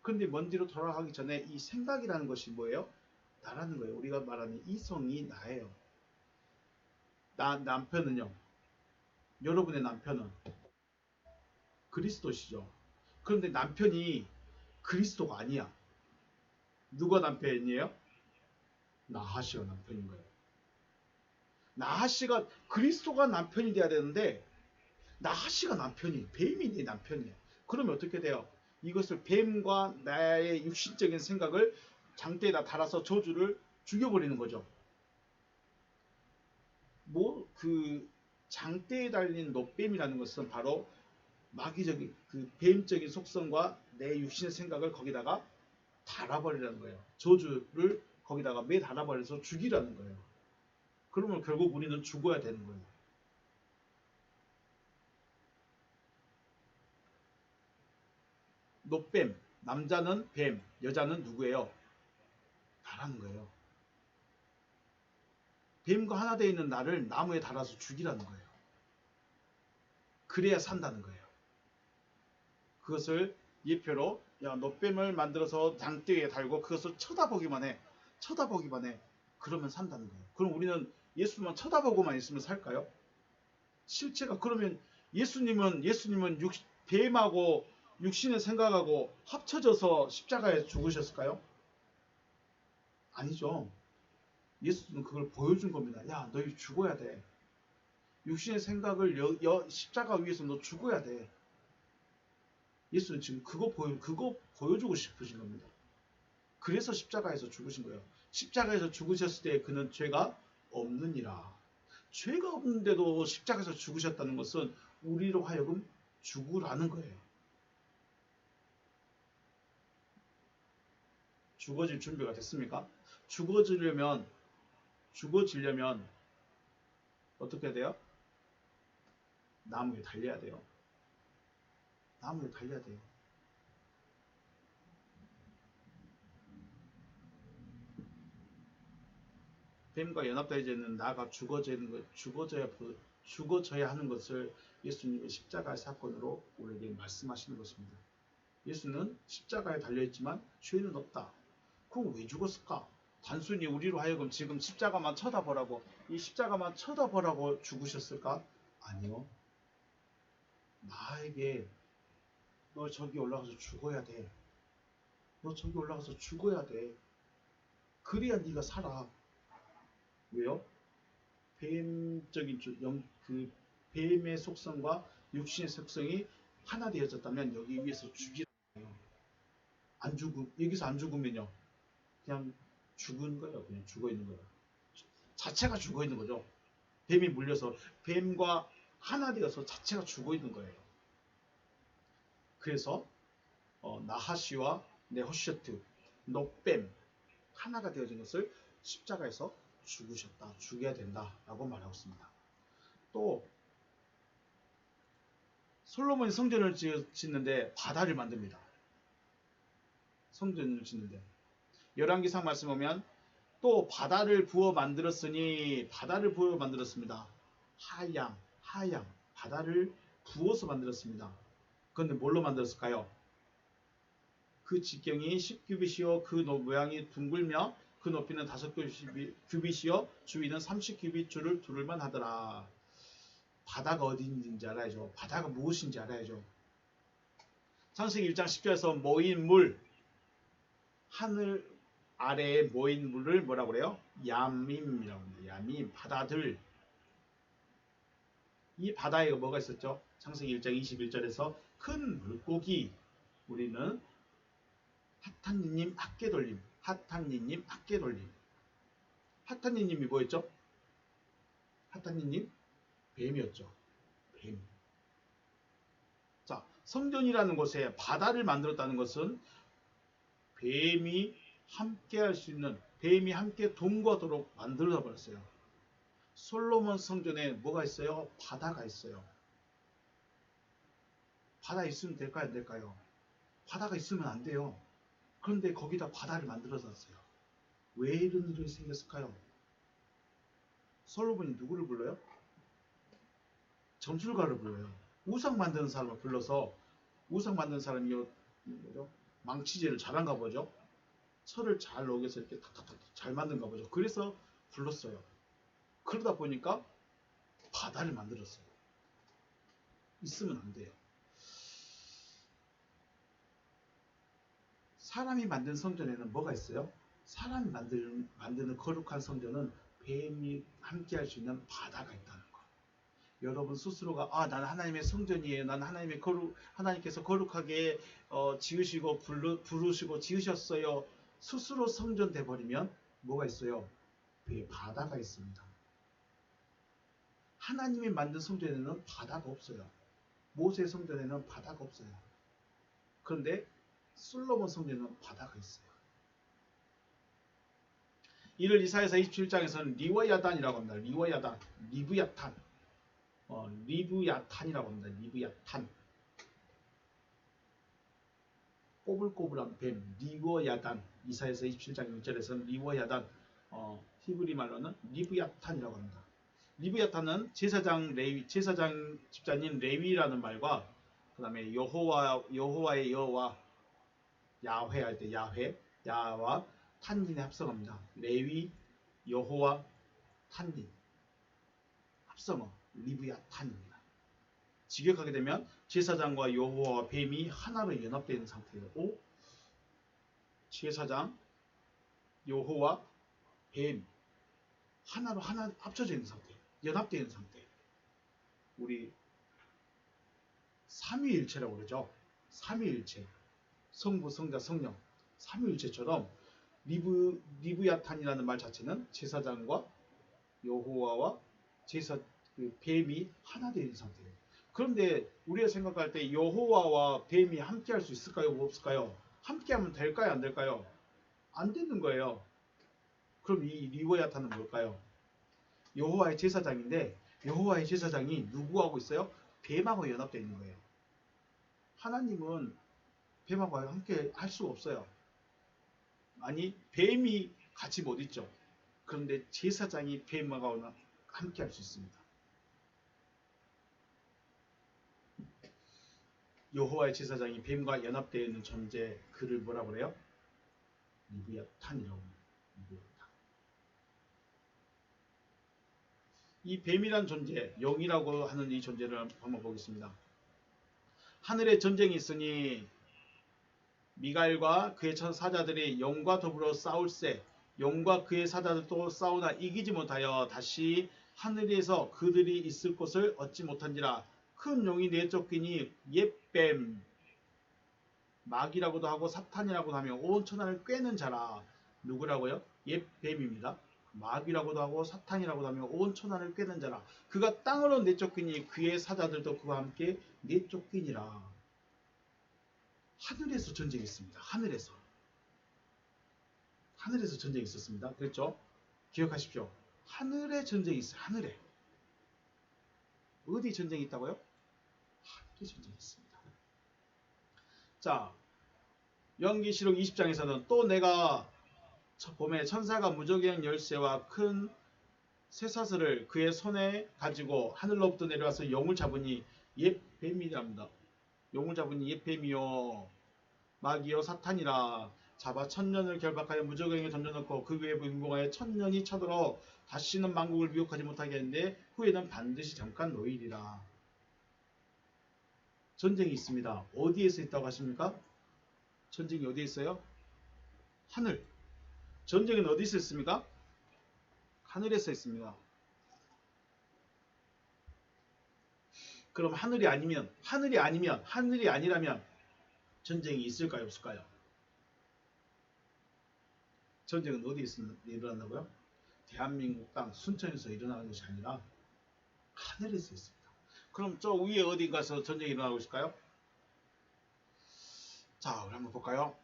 그런데 먼지로 돌아가기 전에 이 생각이라는 것이 뭐예요? 나라는 거예요. 우리가 말하는 이성이 나예요. 남편은요. 여러분의 남편은 그리스도시죠. 그런데 남편이 그리스도가 아니야. 누가 남편이에요? 나하시가 남편인 거예요. 나하시가 그리스도가 남편이 돼야 되는데 나하시가 남편이 뱀이 내 남편이에요. 그러면 어떻게 돼요? 이것을 뱀과 나의 육신적인 생각을 장대에다 달아서 저주를 죽여버리는 거죠. 그 장대에 달린 노뱀이라는 것은 바로 마귀적인 그 뱀적인 속성과 내 육신의 생각을 거기다가 달아버리라는 거예요. 저주를 거기다가 매 달아버려서 죽이라는 거예요. 그러면 결국 우리는 죽어야 되는 거예요. 노뱀, 남자는 뱀, 여자는 누구예요? 나라는 거예요. 뱀과 하나 되어 있는 나를 나무에 달아서 죽이라는 거예요. 그래야 산다는 거예요. 그것을 예표로 노뱀을 만들어서 장대에 달고 그것을 쳐다보기만 해. 그러면 산다는 거예요. 그럼 우리는 예수만 쳐다보고만 있으면 살까요? 실체가 그러면 예수님은 뱀하고 육신의 생각하고 합쳐져서 십자가에 죽으셨을까요? 아니죠. 예수는 그걸 보여준 겁니다. 야, 너희 죽어야 돼. 육신의 생각을 십자가 위에서 너 죽어야 돼. 예수는 지금 그거 보여주고 싶으신 겁니다. 그래서 십자가에서 죽으신 거예요. 십자가에서 죽으셨을 때 그는 죄가 없느니라. 죄가 없는데도 십자가에서 죽으셨다는 것은 우리로 하여금 죽으라는 거예요. 죽어질 준비가 됐습니까? 죽어지려면 어떻게 돼요? 나무에 달려야 돼요. 나무에 달려야 돼요. 뱀과 연합되어있는 나가 죽어져야 하는 것을 예수님의 십자가의 사건으로 우리에게 말씀하시는 것입니다. 예수는 십자가에 달려있지만 죄는 없다. 그럼 왜 죽었을까? 단순히 우리로 하여금 지금 십자가만 쳐다보라고 죽으셨을까? 아니요. 나에게 너 저기 올라가서 죽어야 돼. 그래야 네가 살아. 왜요? 그 뱀의 속성과 육신의 속성이 하나 되어졌다면 여기 위에서 죽이라고요. 여기서 안 죽으면요. 그냥 죽은 거예요. 그냥 죽어 있는 거예요. 자체가 죽어 있는 거죠. 뱀이 물려서 뱀과 하나 되어서 자체가 죽어 있는 거예요. 그래서 나하시와 네호셔트, 노뱀 하나가 되어진 것을 십자가에서 죽여야 된다라고 말하고 있습니다. 또 솔로몬이 성전을 짓는데 바다를 만듭니다. 성전을 짓는데 열왕기상 말씀 보면 또 바다를 부어 만들었습니다. 하양 바다를 부어서 만들었습니다. 그런데 뭘로 만들었을까요? 그 직경이 10규빗이요 그 모양이 둥글며 그 높이는 5규빗이요 주위는 30규빗 줄을 두를만 하더라. 바다가 어디 있는지 알아야죠. 바다가 무엇인지 알아야죠. 창세기 1장 10절에서 모인 물, 하늘 아래에 모인 물을 뭐라고 그래요? 야밈이라고 합니다. 야밈, 바다들. 이 바다에 뭐가 있었죠? 창세기 1장 21절에서 큰 물고기, 우리는 핫탄니님 학계돌림. 핫탄니님이 뭐였죠? 핫탄니님 뱀이었죠. 뱀. 자, 성전이라는 곳에 바다를 만들었다는 것은 뱀이 함께 할 수 있는, 뱀이 함께 동거하도록 만들어 버렸어요. 솔로몬 성전에 뭐가 있어요? 바다가 있어요. 바다 있으면 될까요? 안 될까요? 바다가 있으면 안 돼요. 그런데 거기다 바다를 만들어 놨어요. 왜 이런 일이 생겼을까요? 솔로몬이 누구를 불러요? 점술가를 불러요. 우상 만드는 사람을 불러서, 우상 만드는 사람이 뭐죠? 망치질을 잘한가 보죠. 철을 잘 녹여서 이렇게 탁탁탁 잘 만든가 보죠. 그래서 불렀어요. 그러다 보니까 바다를 만들었어요. 있으면 안 돼요. 사람이 만든 성전에는 뭐가 있어요? 사람이 만드는 거룩한 성전은 뱀이 함께할 수 있는 바다가 있다는 거. 여러분 스스로가 나는 하나님의 성전이에요. 나는 하나님께서 거룩하게 지으시고 부르시고 지으셨어요. 스스로 성전 돼버리면 뭐가 있어요? 바다가 있습니다. 하나님이 만든 성전에는 바다가 없어요. 모세 성전에는 바다가 없어요. 그런데 솔로몬 성전에는 바다가 있어요. 이를 이사야서 27장에서는 리워야단이라고 합니다. 리워야단, 리브야탄, 리브야탄이라고 합니다. 리브야탄. 꼬불꼬불한 뱀, 리워야단. 이사야서 27장 6절에서는 리워야단, 히브리 말로는 리브야탄이라고 합니다. 리브야탄은 제사장 집자인 레위라는 말과 그 다음에 여호와의 여와 야훼 할 때 야와 탄닌에 합성합니다. 레위, 여호와, 탄닌 합성어 리브야탄입니다. 직역하게 되면 제사장과 여호와와 뱀이 하나로 연합되어 있는 상태예요. 제사장, 여호와, 뱀 하나로 하나 합쳐져 있는 상태, 연합되어 있는 상태. 우리 삼위일체라고 그러죠. 삼위일체, 성부, 성자, 성령, 삼위일체처럼 리브야탄이라는 말 자체는 제사장과 여호와와 뱀이 하나 되어 있는 상태예요. 그런데 우리가 생각할 때 여호와와 뱀이 함께 할 수 있을까요? 없을까요? 함께 하면 될까요? 안 될까요? 안 되는 거예요. 그럼 이 리브야탄은 뭘까요? 여호와의 제사장인데 여호와의 제사장이 누구하고 있어요? 뱀하고 연합되어 있는 거예요. 하나님은 뱀하고 함께 할 수가 없어요. 아니, 뱀이 같이 못 있죠. 그런데 제사장이 뱀하고 함께 할 수 있습니다. 여호와의 제사장이 뱀과 연합되어 있는 존재, 그를 뭐라 그래요? 리브야탄이라고 합니다. 리브야탄. 이 뱀이란 존재, 영이라고 하는 이 존재를 한번 보겠습니다. 하늘에 전쟁이 있으니 미가엘과 그의 사자들이 영과 더불어 싸울세. 영과 그의 사자들도 싸우나 이기지 못하여 다시 하늘에서 그들이 있을 곳을 얻지 못한지라. 큰 용이 내쫓기니 옛뱀, 마귀라고도 하고 사탄이라고도 하며 온 천하를 꿰는 자라. 누구라고요? 옛뱀입니다. 마귀라고도 하고 사탄이라고도 하며 온 천하를 꿰는 자라. 그가 땅으로 내쫓기니 그의 사자들도 그와 함께 내쫓기니라. 하늘에서 전쟁이 있습니다. 하늘에서 전쟁이 있었습니다. 그랬죠? 기억하십시오. 하늘에 전쟁이 있어요. 하늘에. 어디 전쟁이 있다고요? 하늘에 전쟁이 있습니다. 자, 연기시록 20장에서는 또 내가 봄에 천사가 무저기한 열쇠와 큰 쇠사슬을 그의 손에 가지고 하늘로부터 내려와서 용을 잡으니 옛 뱀이랍니다. 용을 잡으니 옛 뱀이요 마귀요 사탄이라. 잡아 천년을 결박하여 무저갱에 던져놓고 그 위에 분봉하여 천년이 쳐들어 다시는 만국을 미혹하지 못하게 했는데 후에는 반드시 잠깐 노일이라. 전쟁이 있습니다. 어디에서 있다고 하십니까? 전쟁이 어디에 있어요? 하늘. 전쟁은 어디서 있습니까? 하늘에서 있습니다. 그럼 하늘이 아니라면 전쟁이 있을까요? 없을까요? 전쟁은 어디에서 일어난다고요? 대한민국 땅 순천에서 일어나는 것이 아니라 하늘에서 있습니다. 그럼 저 위에 어디 가서 전쟁이 일어나고 있을까요? 자, 우리 한번 볼까요?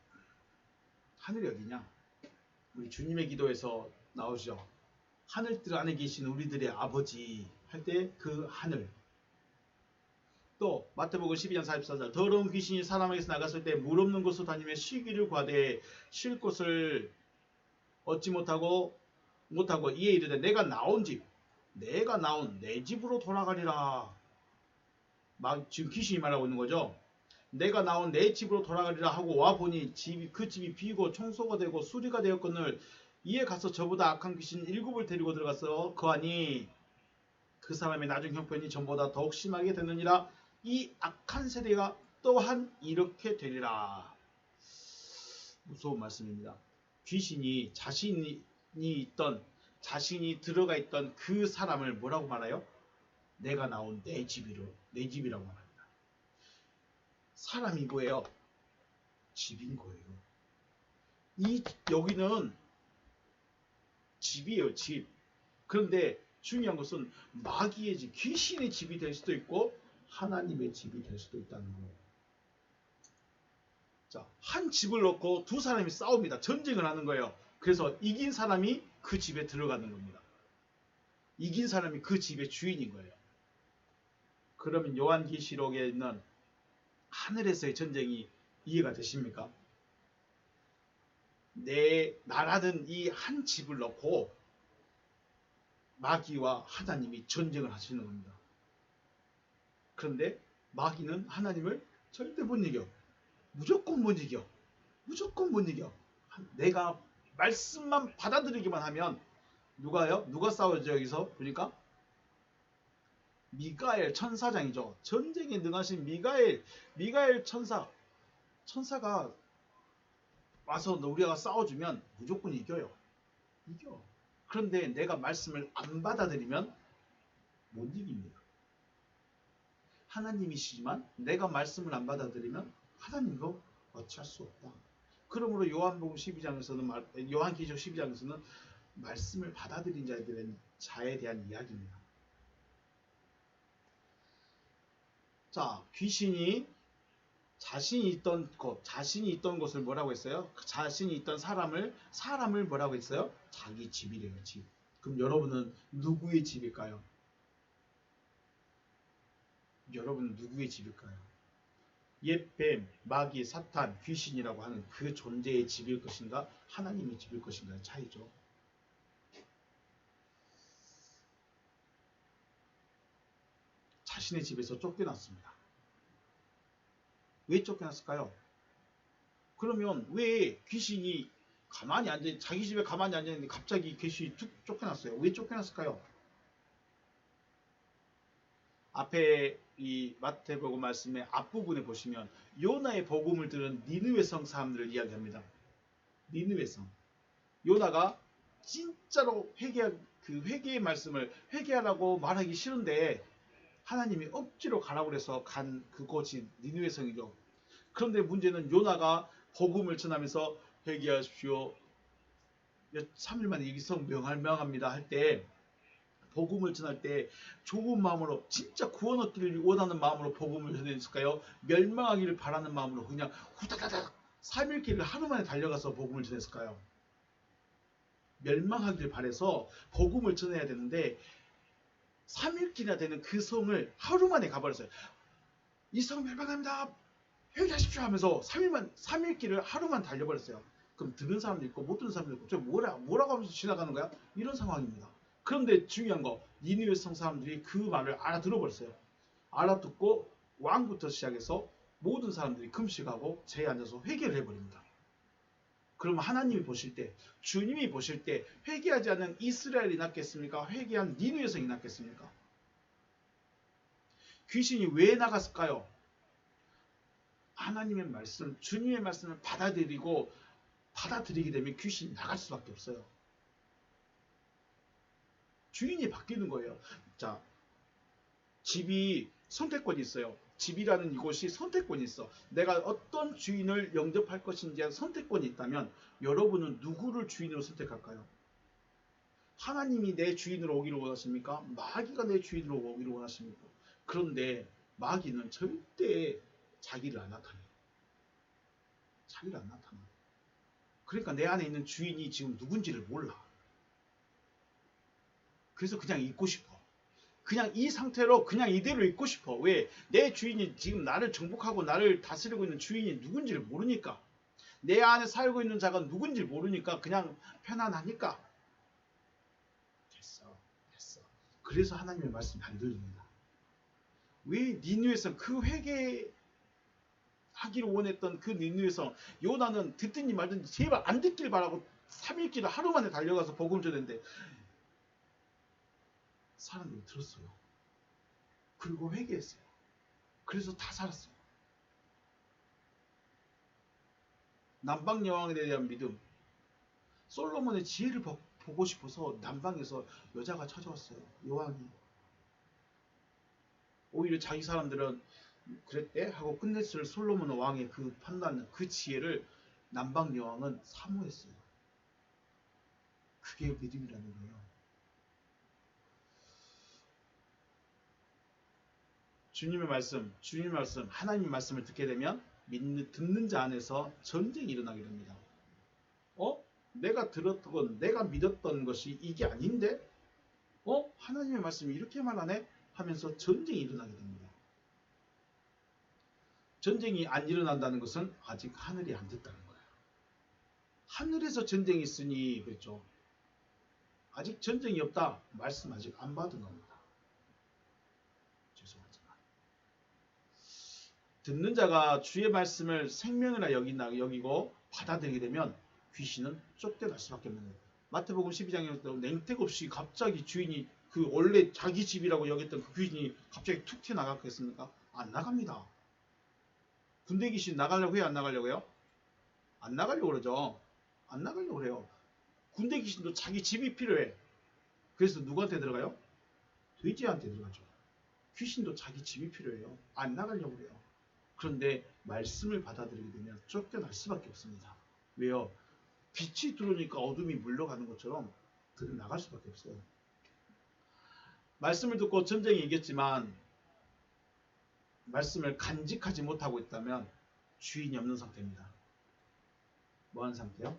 하늘이 어디냐? 우리 주님의 기도에서 나오죠. 하늘들 안에 계신 우리들의 아버지 할 때 그 하늘. 또 마태복음 12장 44절 더러운 귀신이 사람에게서 나갔을 때 물 없는 곳으로 다니며 쉬기를 구하되 쉴 곳을 얻지 못하고 이에 이르되 내가 나온 내 집으로 돌아가리라. 막 지금 귀신이 말하고 있는 거죠. 내가 나온 내 집으로 돌아가리라 하고 와보니 그 집이 비고 청소가 되고 수리가 되었거늘 이에 가서 저보다 악한 귀신 7을 데리고 들어가서 거하니 그 사람의 나중 형편이 전보다 더욱 심하게 되느니라. 이 악한 세대가 또한 이렇게 되리라. 무서운 말씀입니다. 귀신이 자신이 들어가 있던 그 사람을 뭐라고 말해요? 내가 나온 내 집이라고 말합니다. 사람이 뭐예요? 집인 거예요. 여기는 집이에요, 집. 그런데 중요한 것은 마귀의 집, 귀신의 집이 될 수도 있고 하나님의 집이 될 수도 있다는 거예요. 자, 한 집을 놓고 두 사람이 싸웁니다. 전쟁을 하는 거예요. 그래서 이긴 사람이 그 집에 들어가는 겁니다. 이긴 사람이 그 집의 주인인 거예요. 그러면 요한계시록에 있는 하늘에서의 전쟁이 이해가 되십니까? 나라는 이 한 집을 놓고 마귀와 하나님이 전쟁을 하시는 겁니다. 그런데 마귀는 하나님을 절대 못 이겨. 무조건 못 이겨. 내가 말씀만 받아들이기만 하면 누가 싸우죠? 여기서 보니까 미가엘 천사장이죠. 전쟁에 능하신 미가엘 천사가 와서 우리가 싸워주면 무조건 이겨요. 그런데 내가 말씀을 안 받아들이면 못 이깁니다. 하나님이시지만 내가 말씀을 안 받아들이면 하나님도 어찌할 수 없다. 그러므로 요한계시록 12장에서는 말씀을 받아들인 자에 대한 이야기입니다. 자, 귀신이 자신이 있던 곳을 뭐라고 했어요? 자신이 있던 사람을 뭐라고 했어요? 자기 집이래요, 집. 그럼 여러분은 누구의 집일까요? 옛뱀, 마귀, 사탄, 귀신이라고 하는 그 존재의 집일 것인가? 하나님의 집일 것인가의 차이죠. 자신의 집에서 쫓겨났습니다. 왜 쫓겨났을까요? 그러면 왜 귀신이 자기 집에 가만히 앉아있는데 갑자기 귀신이 툭 쫓겨났어요? 왜 쫓겨났을까요? 앞에 이 마태복음 말씀의 앞부분에 보시면 요나의 복음을 들은 니느웨 성 사람들을 이야기합니다. 니느웨 성. 요나가 진짜로 회개의 말씀을 회개하라고 말하기 싫은데 하나님이 억지로 가라고 해서 간 그곳이 니느웨 성이죠. 그런데 문제는 요나가 복음을 전하면서 회개하십시오. 3일 만에 이 성 명합니다 할 때 복음을 전할 때 좋은 마음으로 진짜 구원 얻기를 원하는 마음으로 복음을 전했을까요? 멸망하기를 바라는 마음으로 그냥 후다다닥 3일 길을 하루 만에 달려가서 복음을 전했을까요? 멸망하기를 바라서 복음을 전해야 되는데 3일 길이나 되는 그 성을 하루 만에 가버렸어요. 이 성 멸망합니다. 회개하십시오 하면서 3일 길을 하루만 달려버렸어요. 그럼 듣는 사람도 있고 못 듣는 사람도 있고 저 뭐라고 하면서 지나가는 거야? 이런 상황입니다. 그런데 중요한 거 니느웨 성 사람들이 그 말을 알아들어버렸어요. 알아듣고 왕부터 시작해서 모든 사람들이 금식하고 제에 앉아서 회개를 해버립니다. 그럼 하나님이 보실 때 주님이 보실 때 회개하지 않는 이스라엘이 낫겠습니까? 회개한 니느웨 성이 낫겠습니까? 귀신이 왜 나갔을까요? 하나님의 말씀, 주님의 말씀을 받아들이게 되면 귀신이 나갈 수밖에 없어요. 주인이 바뀌는 거예요. 자, 집이 선택권이 있어요. 집이라는 이곳이 선택권이 있어. 내가 어떤 주인을 영접할 것인지 선택권이 있다면 여러분은 누구를 주인으로 선택할까요? 하나님이 내 주인으로 오기를 원하십니까? 마귀가 내 주인으로 오기를 원하십니까? 그런데 마귀는 절대 자기를 안 나타내요. 그러니까 내 안에 있는 주인이 지금 누군지를 몰라. 그래서 그냥 있고 싶어. 그냥 이 상태로 그냥 이대로 있고 싶어. 왜? 내 주인이 지금 나를 정복하고 나를 다스리고 있는 주인이 누군지를 모르니까. 내 안에 살고 있는 자가 누군지를 모르니까 그냥 편안하니까. 됐어. 그래서 하나님의 말씀이 안 들립니다. 왜 니느웨에서 그 회개하기를 원했던 그 니느웨에서 요나는 듣든지 말든지 제발 안 듣길 바라고 3일길을 하루 만에 달려가서 복음 전했는데 사람들이 들었어요. 그리고 회개했어요. 그래서 다 살았어요. 남방 여왕에 대한 믿음. 솔로몬의 지혜를 보고 싶어서 남방에서 여자가 찾아왔어요. 여왕이. 오히려 자기 사람들은 그랬대 하고 끝냈을 솔로몬 왕의 그 판단, 그 지혜를 남방 여왕은 사모했어요. 그게 믿음이라는 거예요. 주님의 말씀, 하나님의 말씀을 듣게 되면 듣는 자 안에서 전쟁이 일어나게 됩니다. 내가 들었던, 내가 믿었던 것이 이게 아닌데? 하나님의 말씀이 이렇게 말하네? 하면서 전쟁이 일어나게 됩니다. 전쟁이 안 일어난다는 것은 아직 하늘이 안 됐다는 거예요. 하늘에서 전쟁이 있으니 그랬죠. 아직 전쟁이 없다. 말씀 아직 안 받은 겁니다. 죄송하지만. 듣는 자가 주의 말씀을 생명이라 여기고 받아들이게 되면 귀신은 쫓겨날 수밖에 없는 거예요. 마태복음 12장에서 냉택 없이 갑자기 주인이 그 원래 자기 집이라고 여겼던 그 귀신이 갑자기 툭 튀어나갔겠습니까? 안 나갑니다. 군대 귀신 나가려고 해요? 안 나가려고요? 안 나가려고 그러죠. 안 나가려고 그래요. 군대 귀신도 자기 집이 필요해. 그래서 누구한테 들어가요? 돼지한테 들어가죠. 귀신도 자기 집이 필요해요. 안 나가려고 그래요. 그런데 말씀을 받아들이게 되면 쫓겨날 수밖에 없습니다. 왜요? 빛이 들어오니까 어둠이 물러가는 것처럼 그들은 나갈 수밖에 없어요. 말씀을 듣고 전쟁이 이겼지만 말씀을 간직하지 못하고 있다면 주인이 없는 상태입니다. 뭐하는 상태요?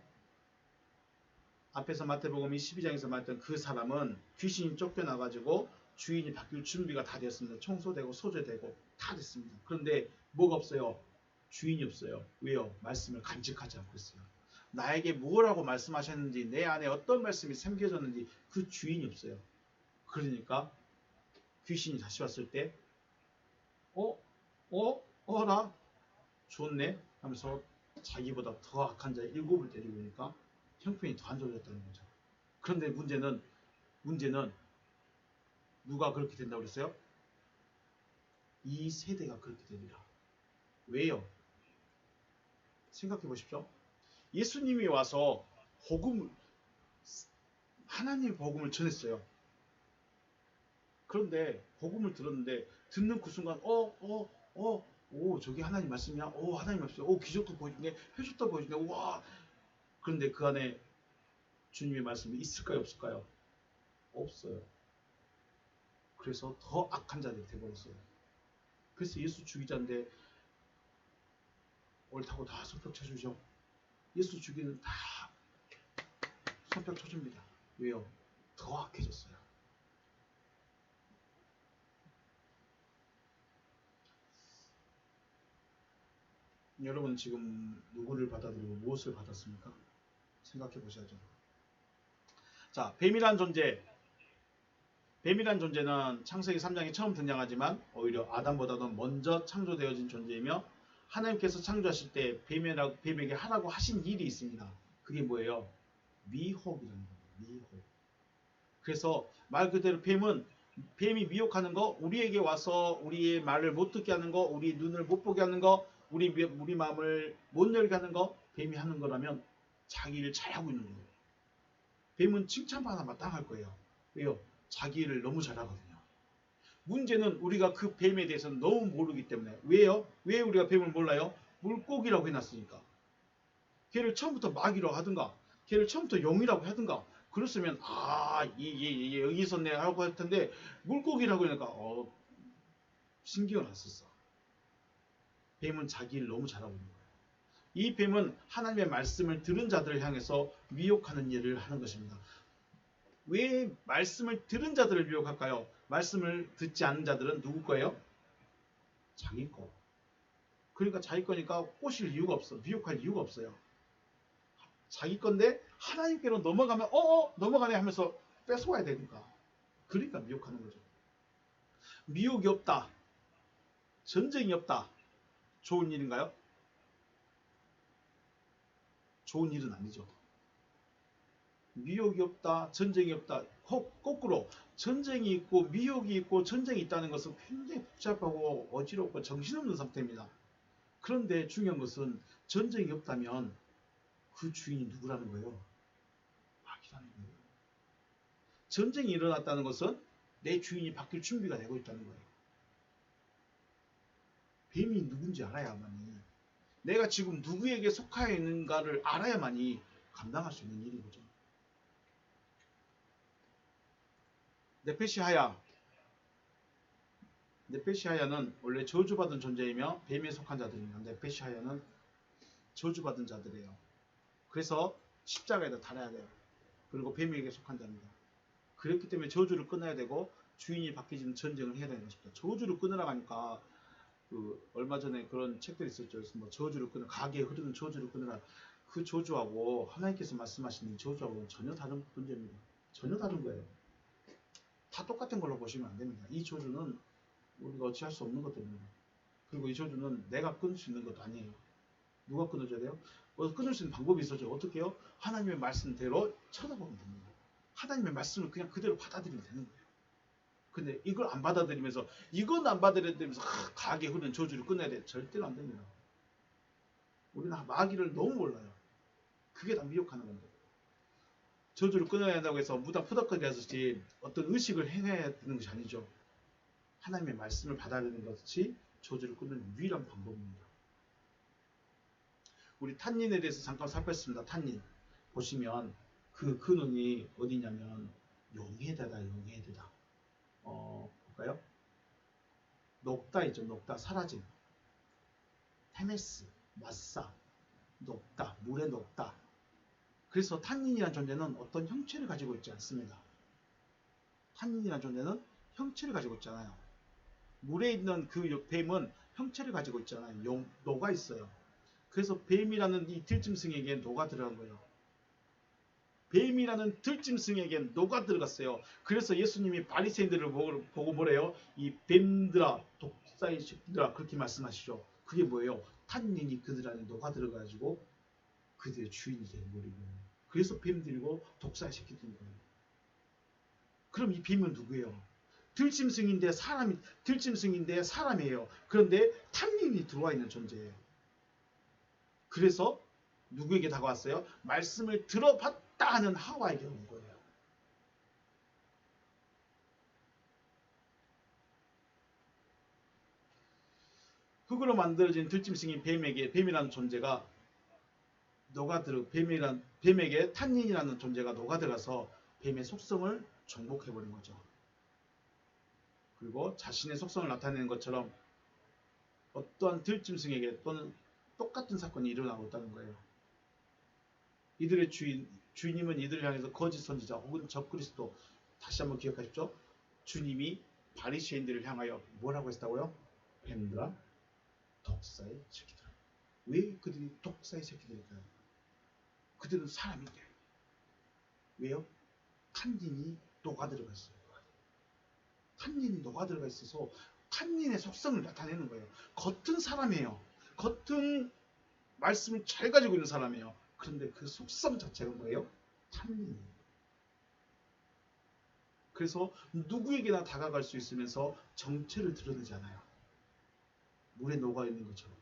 앞에서 마태복음 12장에서 말했던 그 사람은 귀신이 쫓겨나가지고 주인이 바뀔 준비가 다 되었습니다. 청소되고 소재되고 다 됐습니다. 그런데 뭐가 없어요? 주인이 없어요. 왜요? 말씀을 간직하지 않고 있어요. 나에게 무엇라고 말씀하셨는지, 내 안에 어떤 말씀이 새겨졌는지 그 주인이 없어요. 그러니까 귀신이 다시 왔을 때 나 좋네 하면서 자기보다 더 악한 자 7을 때리고 오니까 형편이 더 안 좋아졌다는 거죠. 그런데 문제는 누가 그렇게 된다고 그랬어요? 이 세대가 그렇게 되리라. 왜요? 생각해 보십시오. 예수님이 와서 하나님의 복음을 전했어요. 그런데 복음을 들었는데 듣는 그 순간 저게 하나님 말씀이야? 하나님 말씀이야? 기적도 보여주네? 표적도 보여주네? 와! 그런데 그 안에 주님의 말씀이 있을까요? 없을까요? 없어요. 그래서 더 악한 자들이 되어버렸어요. 그래서 예수 죽이자인데 옳다고 다 손뼉 쳐주죠. 예수 죽이는 다 손뼉 쳐줍니다. 왜요? 더 악해졌어요. 여러분 지금 누구를 받아들이고 무엇을 받았습니까? 생각해 보셔야죠. 자, 뱀이란 존재는 창세기 3장에 처음 등장하지만 오히려 아담보다도 먼저 창조되어진 존재이며 하나님께서 창조하실 때 뱀에게 하라고 하신 일이 있습니다. 그게 뭐예요? 미혹이라는 거예요. 미혹. 그래서 말 그대로 뱀이 미혹하는 거, 우리에게 와서 우리의 말을 못 듣게 하는 거, 우리 눈을 못 보게 하는 거, 우리 마음을 못 열게 하는 거, 뱀이 하는 거라면 자기 일 잘하고 있는 거예요. 뱀은 칭찬받아 마땅할 거예요. 왜요? 자기 일을 너무 잘하거든요. 문제는 우리가 그 뱀에 대해서는 너무 모르기 때문에. 왜요? 왜 우리가 뱀을 몰라요? 물고기라고 해놨으니까. 걔를 처음부터 마귀라고 하든가, 걔를 처음부터 용이라고 하든가, 그랬으면 얘 여기 있었네 하고 할 텐데 물고기라고 하니까 신경을 안 썼어. 뱀은 자기 일 너무 잘하고 있는 거예요. 이 뱀은 하나님의 말씀을 들은 자들을 향해서 미혹하는 일을 하는 것입니다. 왜 말씀을 들은 자들을 미혹할까요? 말씀을 듣지 않는 자들은 누구 거예요? 자기 거. 그러니까 자기 거니까 꼬실 이유가 없어. 미혹할 이유가 없어요. 자기 건데 하나님께로 넘어가면 넘어가네 하면서 뺏어와야 되니까. 그러니까 미혹하는 거죠. 미혹이 없다. 전쟁이 없다. 좋은 일인가요? 좋은 일은 아니죠. 미혹이 없다. 전쟁이 없다. 거꾸로 전쟁이 있고 미혹이 있고 전쟁이 있다는 것은 굉장히 복잡하고 어지럽고 정신없는 상태입니다. 그런데 중요한 것은 전쟁이 없다면 그 주인이 누구라는 거예요? 마귀라는 거예요. 전쟁이 일어났다는 것은 내 주인이 바뀔 준비가 되고 있다는 거예요. 뱀이 누군지 알아야만이, 내가 지금 누구에게 속하여 있는가를 알아야만이 감당할 수 있는 일인 거죠. 네페시하야는 원래 저주받은 존재이며 뱀에 속한 자들입니다. 네페시하야는 저주받은 자들이에요. 그래서 십자가에다 달아야 돼요. 그리고 뱀에게 속한 자입니다. 그렇기 때문에 저주를 끊어야 되고 주인이 바뀌는 전쟁을 해야 되는 것입니다. 저주를 끊으라고 하니까 얼마 전에 그런 책들이 있었죠. 뭐 저주를 끊어, 가게에 흐르는 저주를 끊으라. 그 저주하고 하나님께서 말씀하시는 저주하고는 전혀 다른 문제입니다. 전혀 다른 거예요. 다 똑같은 걸로 보시면 안 됩니다. 이 저주는 우리가 어찌할 수 없는 것들입니다. 그리고 이 저주는 내가 끊을 수 있는 것도 아니에요. 누가 끊어줘야 돼요? 끊을 수 있는 방법이 있어죠. 어떻게 해요? 하나님의 말씀대로 쳐다보면 됩니다. 하나님의 말씀을 그냥 그대로 받아들이면 되는 거예요. 근데 이걸 안 받아들이면서, 이건 안 받아들이면서 가게 흐르는 저주를 끊어야 돼. 절대로 안 됩니다. 우리는 마귀를 너무 몰라요. 그게 다 미혹하는 겁니다. 저주를 끊어야 한다고 해서 무당 푸덕거리 하듯이 어떤 의식을 행해야 되는 것이 아니죠. 하나님의 말씀을 받아들이는 것이 저주를 끊는 유일한 방법입니다. 우리 탄닌에 대해서 잠깐 살펴봤습니다. 탄닌 보시면 그 근원이 어디냐면 용해대다. 용해대다. 볼까요? 녹다 있죠. 녹다. 사라짐. 테메스, 마사, 녹다. 물에 녹다. 그래서 탄닌이라는 존재는 어떤 형체를 가지고 있지 않습니다. 탄닌이라는 존재는 형체를 가지고 있잖아요. 물에 있는 그 뱀은 형체를 가지고 있잖아요. 녹아 있어요. 그래서 뱀이라는 이 들짐승에게 녹아 들어간 거예요. 뱀이라는 들짐승에게 녹아 들어갔어요. 그래서 예수님이 바리새인들을 보고 뭐래요? 이 뱀들아, 독사의 새끼들아, 그렇게 말씀하시죠. 그게 뭐예요? 탄닌이 그들 안에 녹아 들어가지고 그들의 주인이 되어버리고, 그래서 뱀들이고 독사의 새끼들인 거예요. 그럼 이 뱀은 누구예요? 들짐승인데 사람이에요. 그런데 탄닌이 들어와 있는 존재예요. 그래서 누구에게 다가왔어요? 말씀을 들어봤다 하는 하와에게 온 거예요. 흙으로 만들어진 들짐승인 뱀이라는 존재가 뱀에게 탄닌이라는 존재가 녹아들어서 뱀의 속성을 정복해버린 거죠. 그리고 자신의 속성을 나타내는 것처럼 어떠한 들짐승에게 또는 똑같은 사건이 일어나고 있다는 거예요. 이들의 주님은 이들을 향해서 거짓 선지자 혹은 적그리스도, 다시 한번 기억하십시오. 주님이 바리새인들을 향하여 뭐라고 했다고요? 뱀들아, 독사의 새끼들아. 왜 그들이 독사의 새끼들일까요? 그들은 사람인데. 왜요? 탄닌이 녹아들어가 있어요. 탄닌이 녹아들어가 있어서 탄닌의 속성을 나타내는 거예요. 겉은 사람이에요. 겉은 말씀을 잘 가지고 있는 사람이에요. 그런데 그 속성 자체가 뭐예요? 탄닌이에요. 그래서 누구에게나 다가갈 수 있으면서 정체를 드러내지 않아요. 물에 녹아있는 것처럼.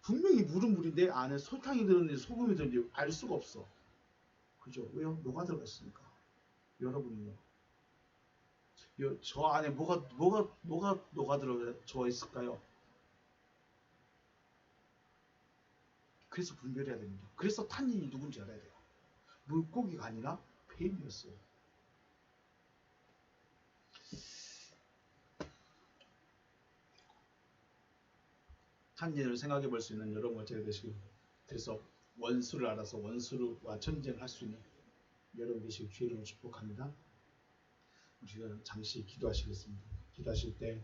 분명히 물은 물인데 안에 설탕이 들었는지 소금이 들었는지 알 수가 없어. 그죠? 왜요? 녹아들어가 있으니까. 여러분은요? 저 안에 뭐가 녹아들어 있을까요? 그래서 분별해야 됩니다. 그래서 탄닌이 누군지 알아야 돼요. 물고기가 아니라 뱀이었어요. 탄닌을 생각해 볼 수 있는 여러 가지가 되시고, 그래서 원수를 알아서 원수와 전쟁을 할 수 있는 여러분 되시길 주의 이름으로 축복합니다. 우리가 잠시 기도하시겠습니다. 기도하실 때